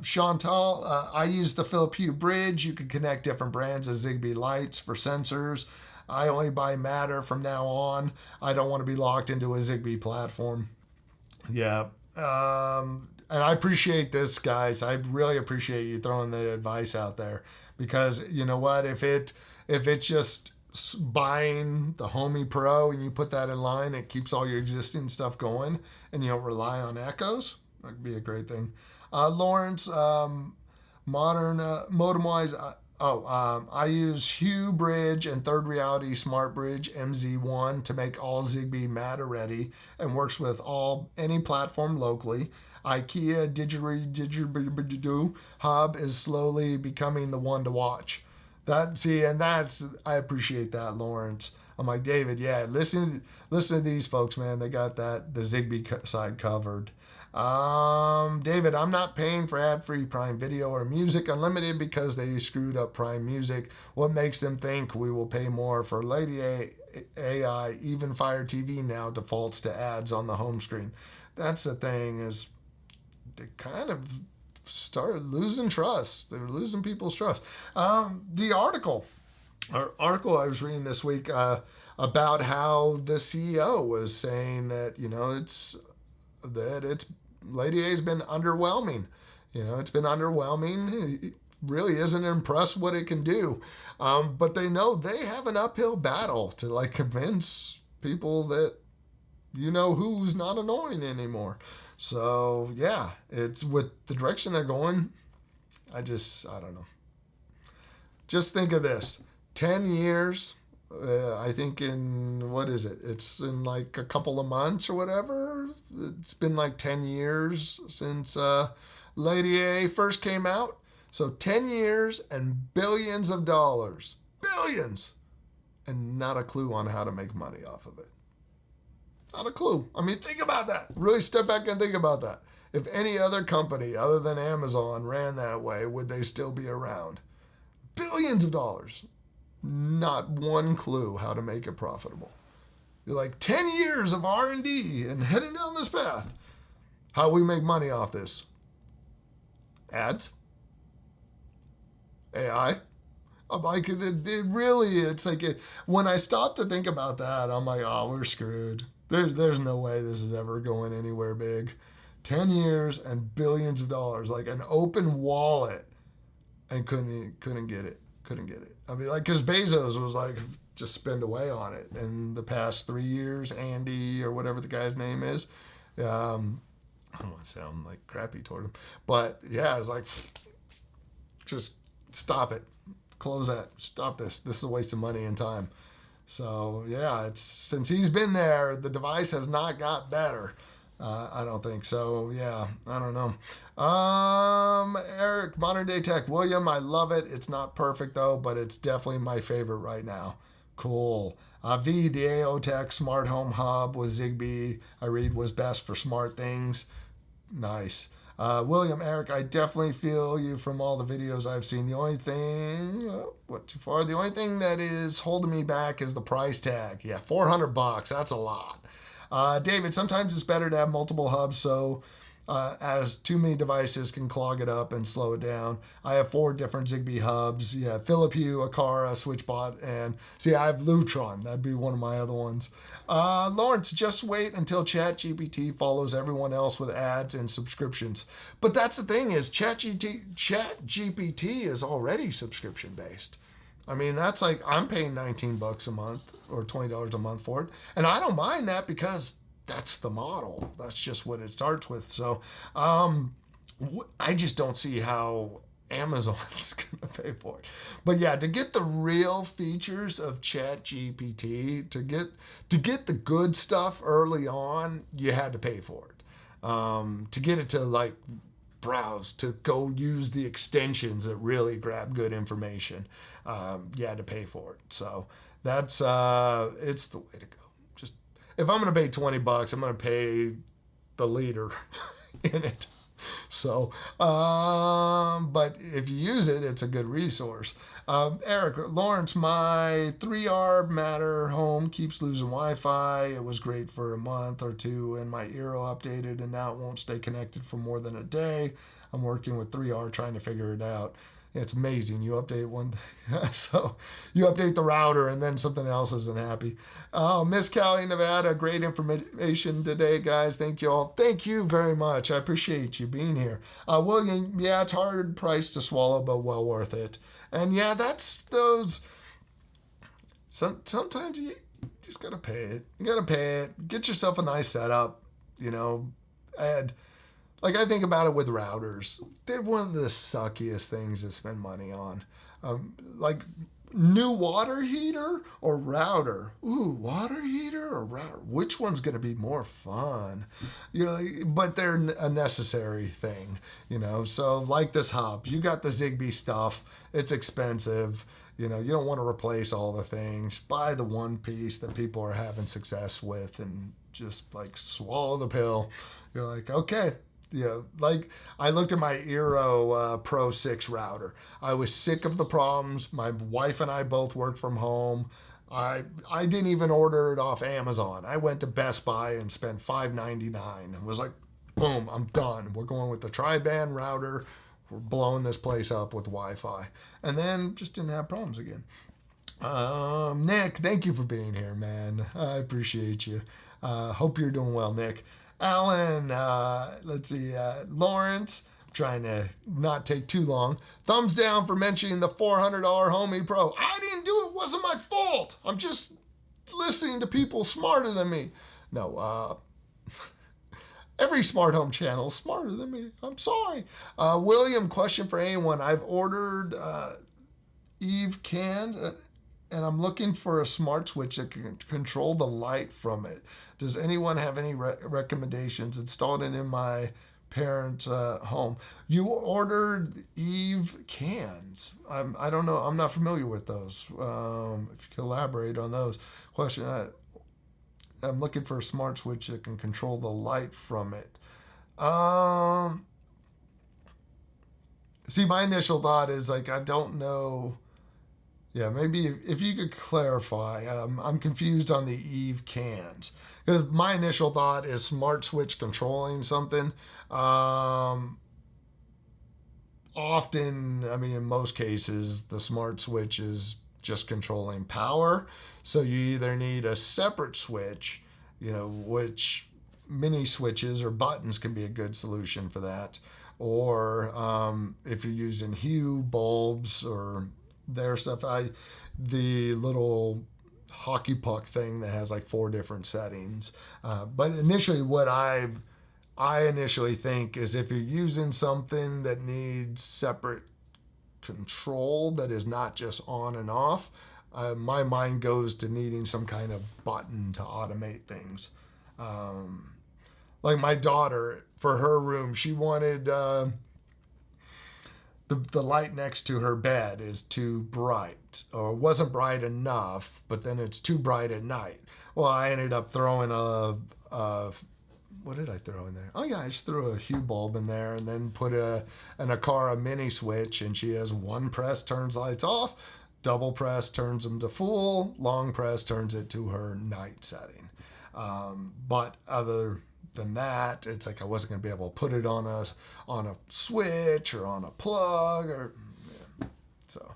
Chantal, I use the Philip Hue bridge. You can connect different brands of Zigbee lights for sensors. I only buy Matter from now on. I don't want to be locked into a Zigbee platform. Yeah. And I appreciate this, guys. I really appreciate you throwing the advice out there, because you know what? If it's just buying the Homie Pro and you put that in line, it keeps all your existing stuff going and you don't rely on echoes. That could be a great thing. Lawrence, modern modem-wise, I use Hue Bridge and Third Reality Smart Bridge MZ1 to make all Zigbee Matter ready and works with any platform locally. IKEA Didgeridoo Hub is slowly becoming the one to watch. I appreciate that, Lawrence. I'm like, David, listen to these folks, man. They got the Zigbee side covered. David, I'm not paying for ad-free Prime Video or Music Unlimited because they screwed up Prime Music. What makes them think we will pay more for Lady AI? Even Fire TV now defaults to ads on the home screen. That's the thing, is they kind of started losing trust. They were losing people's trust. The article I was reading this week about how the CEO was saying that it's Lady A's been underwhelming. It's been underwhelming. He really isn't impressed what it can do. But they know they have an uphill battle to convince people that who's not annoying anymore. So it's with the direction they're going. I don't know. Just think of this. 10 years, I think what is it? It's in a couple of months or whatever. It's been 10 years since Lady A first came out. So 10 years and billions of dollars. Billions! And not a clue on how to make money off of it. Not a clue. I mean, think about that. Really step back and think about that. If any other company other than Amazon ran that way, would they still be around? Billions of dollars. Not one clue how to make it profitable. You're 10 years of R&D and heading down this path. How we make money off this? Ads? AI? I'm like, when I stop to think about that, I'm like, oh, we're screwed. There's no way this is ever going anywhere big. 10 years and billions of dollars, an open wallet, and couldn't get it. I mean, because Bezos was just spend away on it in the past 3 years. Andy, or whatever the guy's name is. I don't want to sound crappy toward him, but it's just stop it, close that, stop this. This is a waste of money and time. So it's since he's been there, the device has not got better. I don't think so. I don't know. Eric, Modern Day Tech. William, I love it. It's not perfect though, but it's definitely my favorite right now. Cool. V, the AO Tech Smart Home Hub with Zigbee, I read was best for smart things. Nice. William, Eric, I definitely feel you from all the videos I've seen. The only thing, the only thing that is holding me back is the price tag. $400. That's a lot. David, sometimes it's better to have multiple hubs so as too many devices can clog it up and slow it down. I have 4 different Zigbee hubs. Yeah, Philip Hue, Akara, SwitchBot, and see, I have Lutron. That'd be one of my other ones. Lawrence, just wait until ChatGPT follows everyone else with ads and subscriptions. But that's the thing is ChatGPT is already subscription based. I mean, that's like I'm paying $19 a month or $20 a month for it. And I don't mind that because that's the model. That's just what it starts with. So I just don't see how Amazon's going to pay for it. But yeah, to get the real features of ChatGPT, to get the good stuff early on, you had to pay for it. To get it to like browse, to go use the extensions that really grab good information, you had to pay for it. So that's it's the way to go. Just if I'm going to pay $20, I'm going to pay the leader in it. So, but if you use it, it's a good resource. Eric, Lawrence, my 3R Matter home keeps losing Wi-Fi. It was great for a month or two, and my Eero updated, and now it won't stay connected for more than a day. I'm working with 3R trying to figure it out. It's amazing. You update one thing, so you update the router and then something else isn't happy. Oh, Miss Cali, Nevada, great information today, guys. Thank you all. Thank you very much. I appreciate you being here. William, yeah, it's hard price to swallow, but well worth it. And yeah, that's those. Sometimes you just gotta pay it. You gotta pay it. Get yourself a nice setup. And like I think about it with routers, they're one of the suckiest things to spend money on. Like new water heater or router? Ooh, water heater or router? Which one's going to be more fun? But they're a necessary thing, So like this hub, you got the Zigbee stuff. It's expensive. You don't want to replace all the things. Buy the one piece that people are having success with and just like swallow the pill. You're like, okay. Like I looked at my Eero Pro 6 router. I was sick of the problems. My wife and I both worked from home. I didn't even order it off Amazon. I went to Best Buy and spent $5.99 and was like, boom, I'm done. We're going with the tri-band router. We're blowing this place up with Wi-Fi. And then just didn't have problems again. Nick, thank you for being here, man. I appreciate you. Hope you're doing well, Nick. Alan, let's see, Lawrence, trying to not take too long. Thumbs down for mentioning the $400 Homie Pro. I didn't do it. It wasn't my fault. I'm just listening to people smarter than me. No, every smart home channel is smarter than me. I'm sorry. William, question for anyone. I've ordered Eve canned, and I'm looking for a smart switch that can control the light from it. Does anyone have any recommendations? Installed it in my parents' home. You ordered Eve cans. I don't know. I'm not familiar with those. If you could elaborate on those. Question. I'm looking for a smart switch that can control the light from it. See, my initial thought is like, I don't know. Yeah, maybe if you could clarify. I'm confused on the Eve cans. Because my initial thought is smart switch controlling something. Often, in most cases, the smart switch is just controlling power. So you either need a separate switch, which mini switches or buttons can be a good solution for that. Or if you're using Hue bulbs or their stuff, the little hockey puck thing that has like 4 different settings. But initially what I initially think is if you're using something that needs separate control that is not just on and off, my mind goes to needing some kind of button to automate things. Like my daughter, for her room, she wanted the light next to her bed is too bright, or wasn't bright enough, but then it's too bright at night. Well, I ended up throwing what did I throw in there? Oh yeah, I just threw a Hue bulb in there and then put an Akara mini switch, and she has one press turns lights off, double press turns them to full, long press turns it to her night setting. But other than that. It's like I wasn't going to be able to put it on a switch or on a plug or yeah. So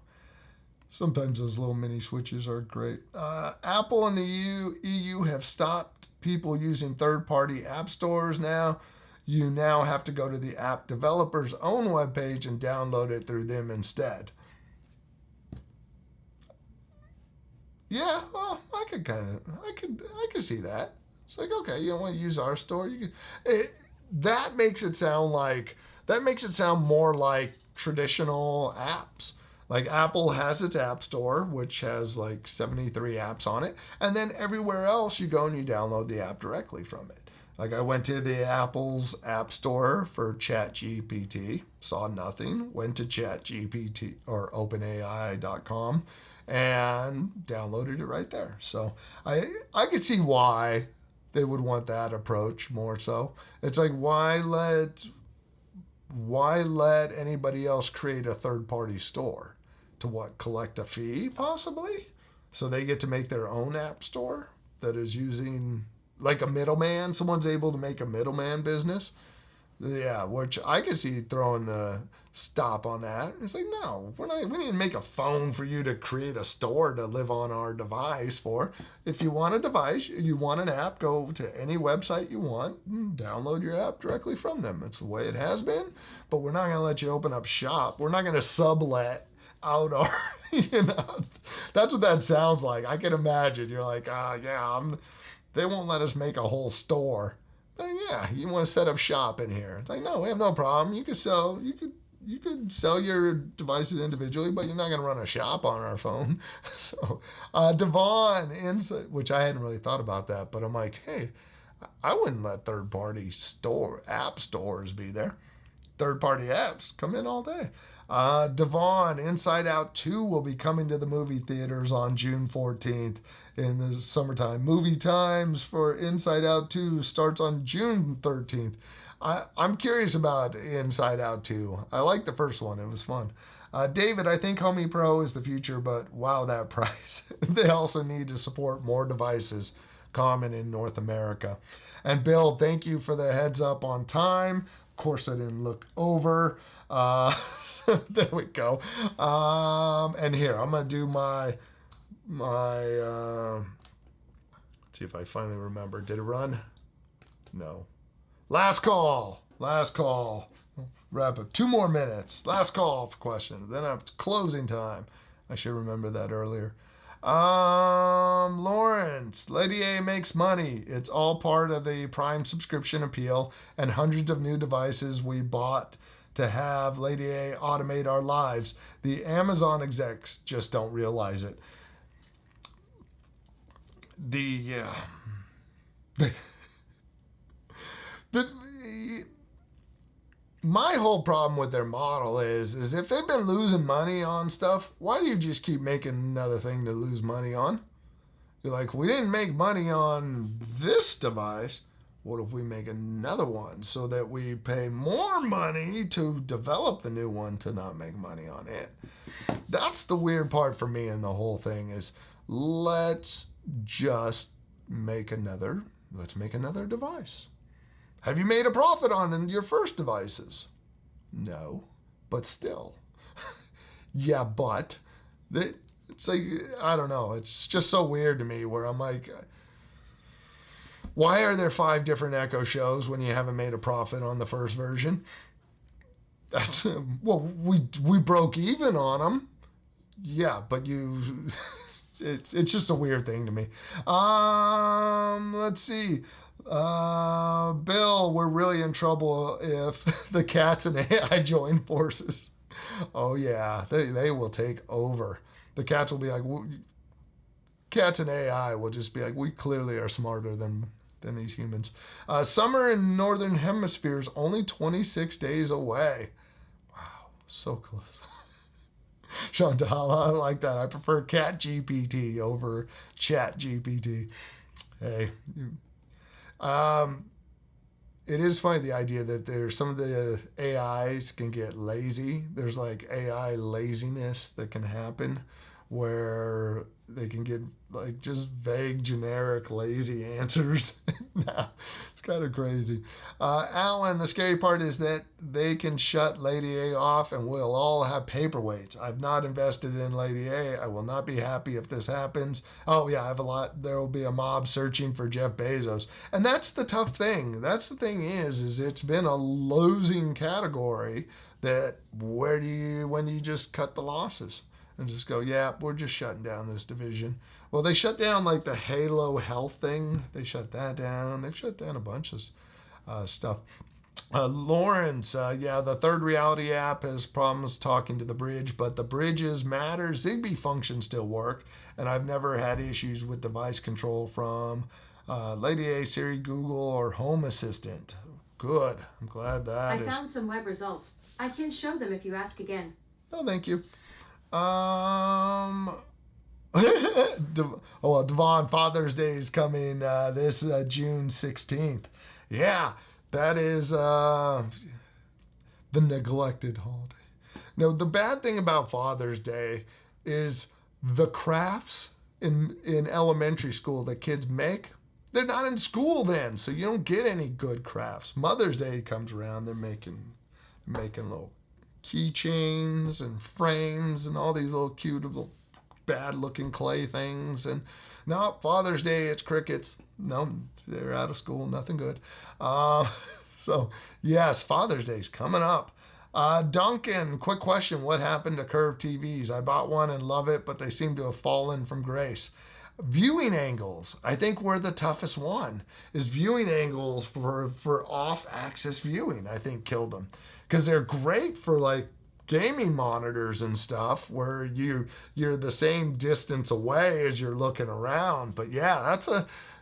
sometimes those little mini switches are great. Apple and the EU have stopped people using third-party app stores now. You now have to go to the app developer's own webpage and download it through them instead. Yeah, well, I could see that. It's like, okay, you don't want to use our store. That makes it sound more like traditional apps. Like Apple has its app store, which has like 73 apps on it, and then everywhere else you go and you download the app directly from it. Like I went to the Apple's app store for ChatGPT, saw nothing, went to ChatGPT or OpenAI.com and downloaded it right there. So I could see why they would want that approach more so. It's like why let anybody else create a third-party store? To what, collect a fee possibly? So they get to make their own app store that is using like a middleman. Someone's able to make a middleman business. Yeah, which I could see throwing the stop on that. It's like, no, we didn't make a phone for you to create a store to live on our device for. If you want a device, you want an app, go to any website you want and download your app directly from them. It's the way it has been, but we're not going to let you open up shop. We're not going to sublet out our, that's what that sounds like. I can imagine. You're like, they won't let us make a whole store. Yeah, you want to set up shop in here. It's like, no, we have no problem. You could sell your devices individually, but you're not going to run a shop on our phone. So, Devon, which I hadn't really thought about that, but I'm like, hey, I wouldn't let third-party app stores be there. Third-party apps come in all day. Devon, Inside Out 2 will be coming to the movie theaters on June 14th in the summertime. Movie times for Inside Out 2 starts on June 13th. I'm curious about Inside Out 2. I liked the first one. It was fun. David, I think Homey Pro is the future, but wow, that price. They also need to support more devices common in North America. And Bill, thank you for the heads up on time. Of course, I didn't look over. There we go. And here, I'm going to do my let's see if I finally remember. Did it run? No. Last call. Wrap up. 2 more minutes. Last call for questions. Then it's closing time. I should remember that earlier. Lawrence, Lady A makes money. It's all part of the Prime subscription appeal and hundreds of new devices we bought to have Lady A automate our lives. The Amazon execs just don't realize it. My whole problem with their model is if they've been losing money on stuff, why do you just keep making another thing to lose money on? You're like, we didn't make money on this device. What if we make another one so that we pay more money to develop the new one to not make money on it? That's the weird part for me in the whole thing is let's make another device. Have you made a profit on your first devices? No, but still. Yeah, but it's like, I don't know. It's just so weird to me where I'm like, why are there 5 different Echo shows when you haven't made a profit on the first version? Well, we broke even on them. Yeah, but it's just a weird thing to me. Let's see. Bill, we're really in trouble if the cats and AI join forces. Oh yeah, they will take over. The cats will be like, cats and AI will just be like, we clearly are smarter than these humans. Summer in Northern Hemisphere is only 26 days away. Wow, so close. Chantal, I like that. I prefer Cat GPT over Chat GPT. Hey, it is funny the idea that there's some of the AIs can get lazy. There's like AI laziness that can happen where they can get like just vague, generic, lazy answers. No, it's kind of crazy. Alan, the scary part is that they can shut Lady A off and we'll all have paperweights. I've not invested in Lady A. I will not be happy if this happens. Oh, yeah, I have a lot. There will be a mob searching for Jeff Bezos. And that's the tough thing. That's the thing is it's been a losing category that when do you just cut the losses? And just go, yeah, we're just shutting down this division. Well, they shut down like the Halo Health thing. They shut that down. They've shut down a bunch of stuff. Lawrence, yeah, the Third Reality app has problems talking to the bridge, but the bridges matter. Zigbee functions still work, and I've never had issues with device control from Lady A, Siri, Google, or Home Assistant. Good. I'm glad that I found some web results. I can show them if you ask again. Oh, thank you. Devon, Father's Day is coming this June 16th. Yeah, that is the neglected holiday. No, the bad thing about Father's Day is the crafts in elementary school that kids make, they're not in school then, so you don't get any good crafts. Mother's Day comes around, they're making little keychains and frames and all these little cute little bad looking clay things. And no, Father's Day, it's crickets. No, they're out of school, nothing good. So yes, Father's Day's coming up. Duncan, quick question. What happened to curved TVs? I bought one and love it, but they seem to have fallen from grace. Viewing angles, I think we're the toughest one. Is viewing angles for off-axis viewing, I think killed them. Because they're great for like gaming monitors and stuff where you're the same distance away as you're looking around. But yeah,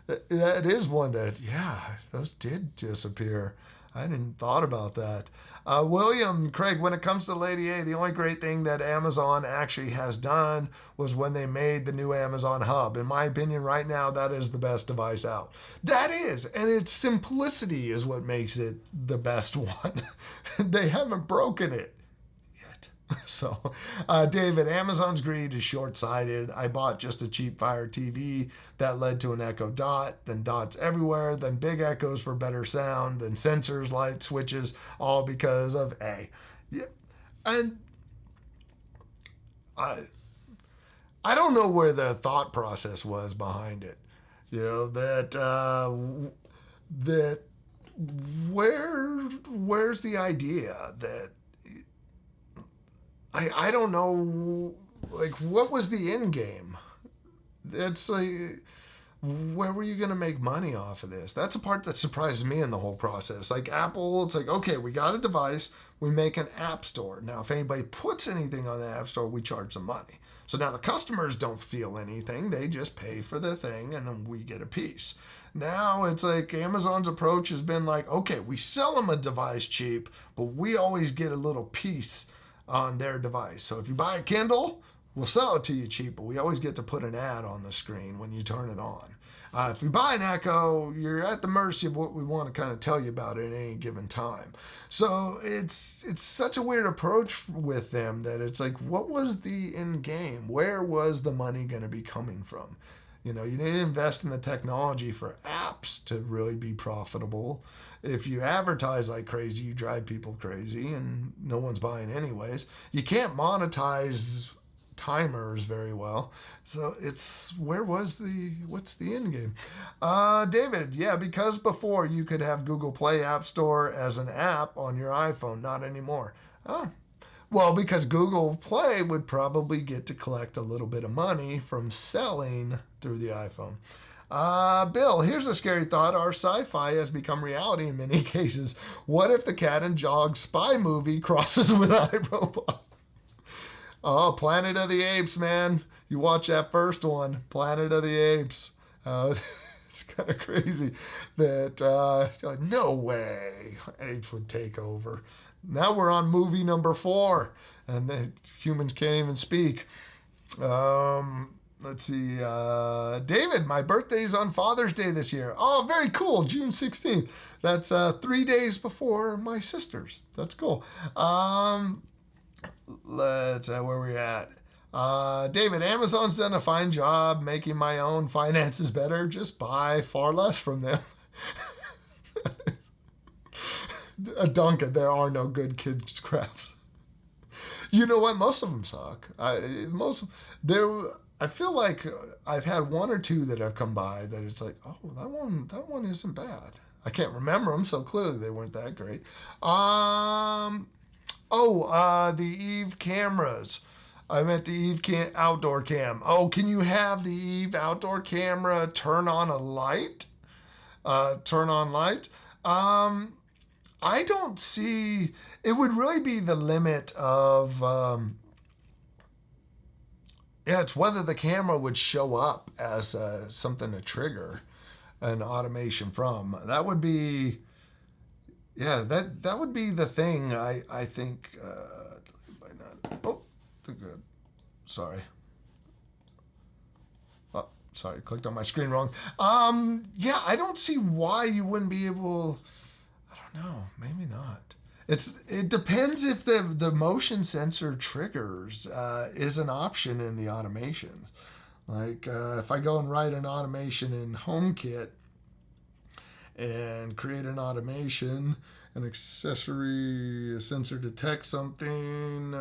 that is one that, yeah, those did disappear. I hadn't thought about that. William, Craig, when it comes to Lady A, the only great thing that Amazon actually has done was when they made the new Amazon Hub. In my opinion, right now, that is the best device out. That is, and its simplicity is what makes it the best one. They haven't broken it yet. So, David, Amazon's greed is short-sighted. I bought just a cheap Fire TV that led to an Echo Dot, then dots everywhere, then big echoes for better sound, then sensors, light switches, all because of A. Yeah. And I don't know where the thought process was behind it. You know, that where's the idea that I don't know, like, what was the end game? It's like, where were you going to make money off of this? That's a part that surprised me in the whole process. Like Apple, it's like, okay, we got a device, we make an app store. Now, if anybody puts anything on the app store, we charge them money. So now the customers don't feel anything. They just pay for the thing and then we get a piece. Now it's like Amazon's approach has been like, okay, we sell them a device cheap, but we always get a little piece on their device. So if you buy a Kindle, we'll sell it to you cheap, but we always get to put an ad on the screen when you turn it on. If you buy an Echo, you're at the mercy of what we want to kind of tell you about it at any given time. So it's such a weird approach with them that it's like, what was the end game? Where was the money going to be coming from? You know, you need to invest in the technology for apps to really be profitable. If you advertise like crazy, you drive people crazy and no one's buying anyways. You can't monetize timers very well. So what's the end game? David, yeah, because before you could have Google Play App Store as an app on your iPhone, not anymore. Oh, well, because Google Play would probably get to collect a little bit of money from selling through the iPhone. Bill, here's a scary thought. Our sci-fi has become reality in many cases. What if the Cat and Dog spy movie crosses with iRobot? Oh, Planet of the Apes, man. You watch that first one, Planet of the Apes. It's kind of crazy that, like, no way apes would take over. Now we're on movie number 4, and the humans can't even speak. Let's see. David, my birthday's on Father's Day this year. Oh, very cool. June 16th. That's 3 days before my sister's. That's cool. Let's where we at? David, Amazon's done a fine job making my own finances better. Just buy far less from them. Duncan, there are no good kids crafts. You know what? Most of them suck. I feel like I've had one or two that have come by that it's like, oh, that one isn't bad. I can't remember them, so clearly they weren't that great. The Eve cameras. I meant the Eve outdoor cam. Oh, can you have the Eve outdoor camera turn on a light? Turn on light? I don't see. It would really be the limit of. It's whether the camera would show up as something to trigger an automation from. That would be. Yeah, that would be the thing. I think. Oh, good. Sorry. Oh, sorry, clicked on my screen wrong. Yeah, I don't see why you wouldn't be able. I don't know. Maybe not. It depends if the motion sensor triggers is an option in the automations. Like if I go and write an automation in HomeKit and create an automation, an accessory, a sensor detects something.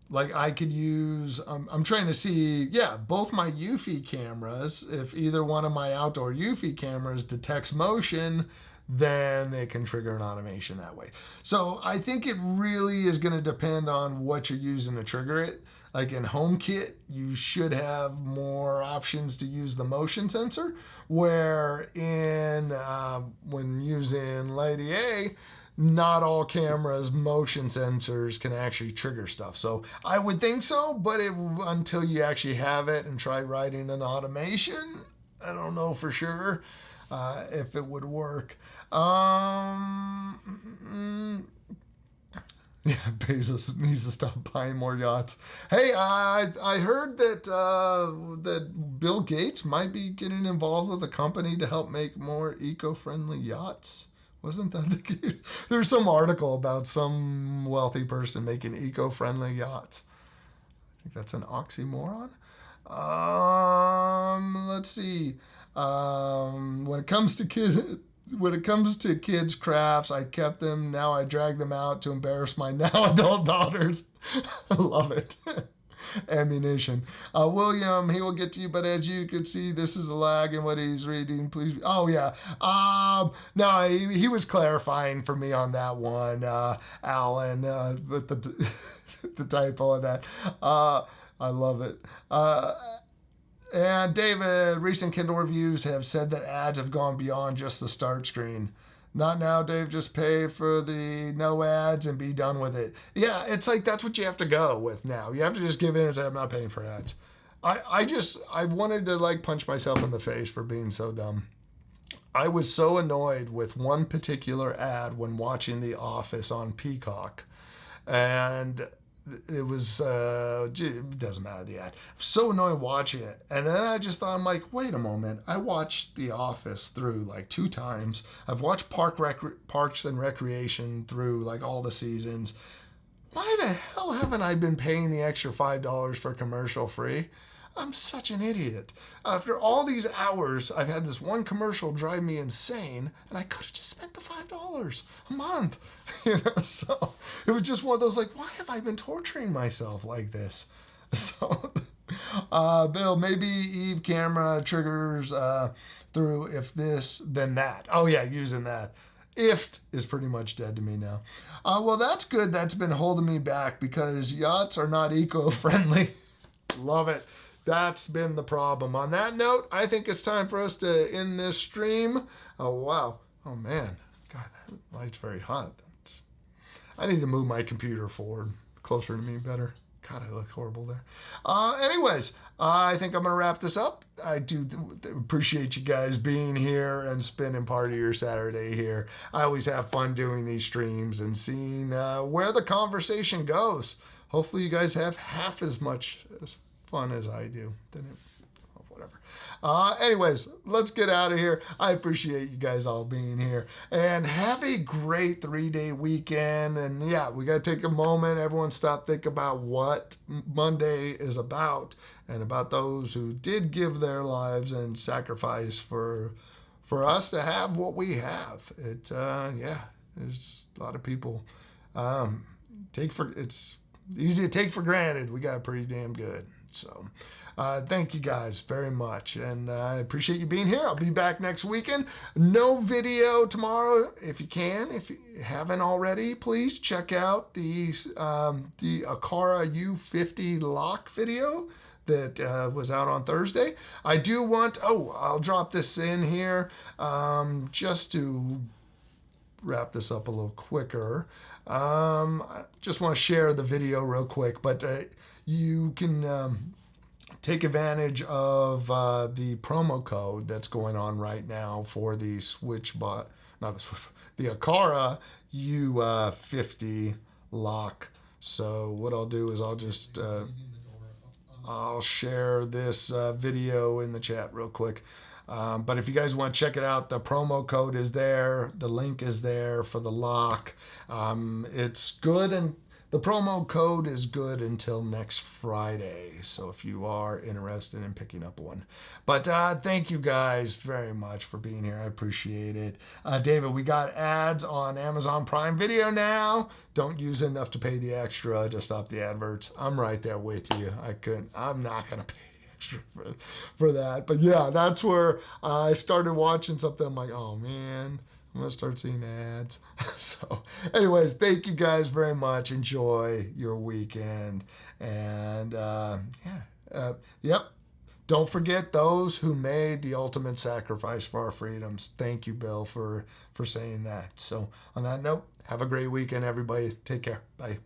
Like I could use, I'm trying to see, both my Eufy cameras, if either one of my outdoor Eufy cameras detects motion, then it can trigger an automation that way. So I think it really is going to depend on what you're using to trigger it. Like in HomeKit, you should have more options to use the motion sensor, where when using Lady A, not all cameras motion sensors can actually trigger stuff. So I would think so, but until you actually have it and try writing an automation, I don't know for sure if it would work. Yeah, Bezos needs to stop buying more yachts. Hey, I heard that Bill Gates might be getting involved with a company to help make more eco-friendly yachts. Wasn't that the case? There's some article about some wealthy person making eco-friendly yachts. I think that's an oxymoron. Let's see. When it comes to kids' crafts, I kept them. Now I drag them out to embarrass my now adult daughters. I love it. Ammunition. William, he will get to you, but as you can see, this is a lag in what he's reading. Please. Oh, yeah. No, he was clarifying for me on that one, Alan, with the typo of that. I love it. And David, recent Kindle reviews have said that ads have gone beyond just the start screen. Not now, Dave. Just pay for the no ads and be done with it. Yeah, it's like that's what you have to go with now. You have to just give in and say, I'm not paying for ads. I wanted to like punch myself in the face for being so dumb. I was so annoyed with one particular ad when watching The Office on Peacock. And it was, it doesn't matter, the ad. I was so annoyed watching it. And then I just thought, I'm like, wait a moment. I watched The Office through like 2 times. I've watched Parks and Recreation through like all the seasons. Why the hell haven't I been paying the extra $5 for commercial free? I'm such an idiot. After all these hours, I've had this one commercial drive me insane, and I could have just spent the $5 a month. So it was just one of those like, why have I been torturing myself like this? So, Bill, maybe Eve camera triggers through if this, then that. Oh yeah, using that. If is pretty much dead to me now. Well, that's good. That's been holding me back because yachts are not eco-friendly. Love it. That's been the problem. On that note, I think it's time for us to end this stream. Oh, wow. Oh, man. God, that light's very hot. I need to move my computer forward, closer to me better. God, I look horrible there. Anyways, I think I'm going to wrap this up. I do appreciate you guys being here and spending part of your Saturday here. I always have fun doing these streams and seeing where the conversation goes. Hopefully you guys have half as much fun as I do. Whatever. Anyways, let's get out of here. I appreciate you guys all being here. And have a great 3-day weekend. And yeah, we got to take a moment. Everyone stop, think about what Monday is about. and about those who did give their lives and sacrifice for us to have what we have. Yeah, there's a lot of people it's easy to take for granted. We got pretty damn good. So thank you guys very much, and I appreciate you being here. I'll be back next weekend. No video tomorrow. If you haven't already, please check out the Aqara U50 lock video that was out on Thursday. I do want, I'll drop this in here just to wrap this up a little quicker. I just want to share the video real quick, but you can take advantage of the promo code that's going on right now for the the Aqara U50 lock. So what I'll do is I'll share this video in the chat real quick. But if you guys want to check it out, the promo code is there. The link is there for the lock. It's good, and the promo code is good until next Friday. So if you are interested in picking up one. But thank you guys very much for being here. I appreciate it. David, we got ads on Amazon Prime Video now. Don't use enough to pay the extra to stop the adverts. I'm right there with you. I'm not going to pay extra for that. But yeah, that's where I started watching something. I'm like, oh man, I'm gonna start seeing ads. So anyways, thank you guys very much. Enjoy your weekend, and yep, don't forget those who made the ultimate sacrifice for our freedoms. Thank you, Bill, for saying that. So on that note, have a great weekend, everybody. Take care. Bye.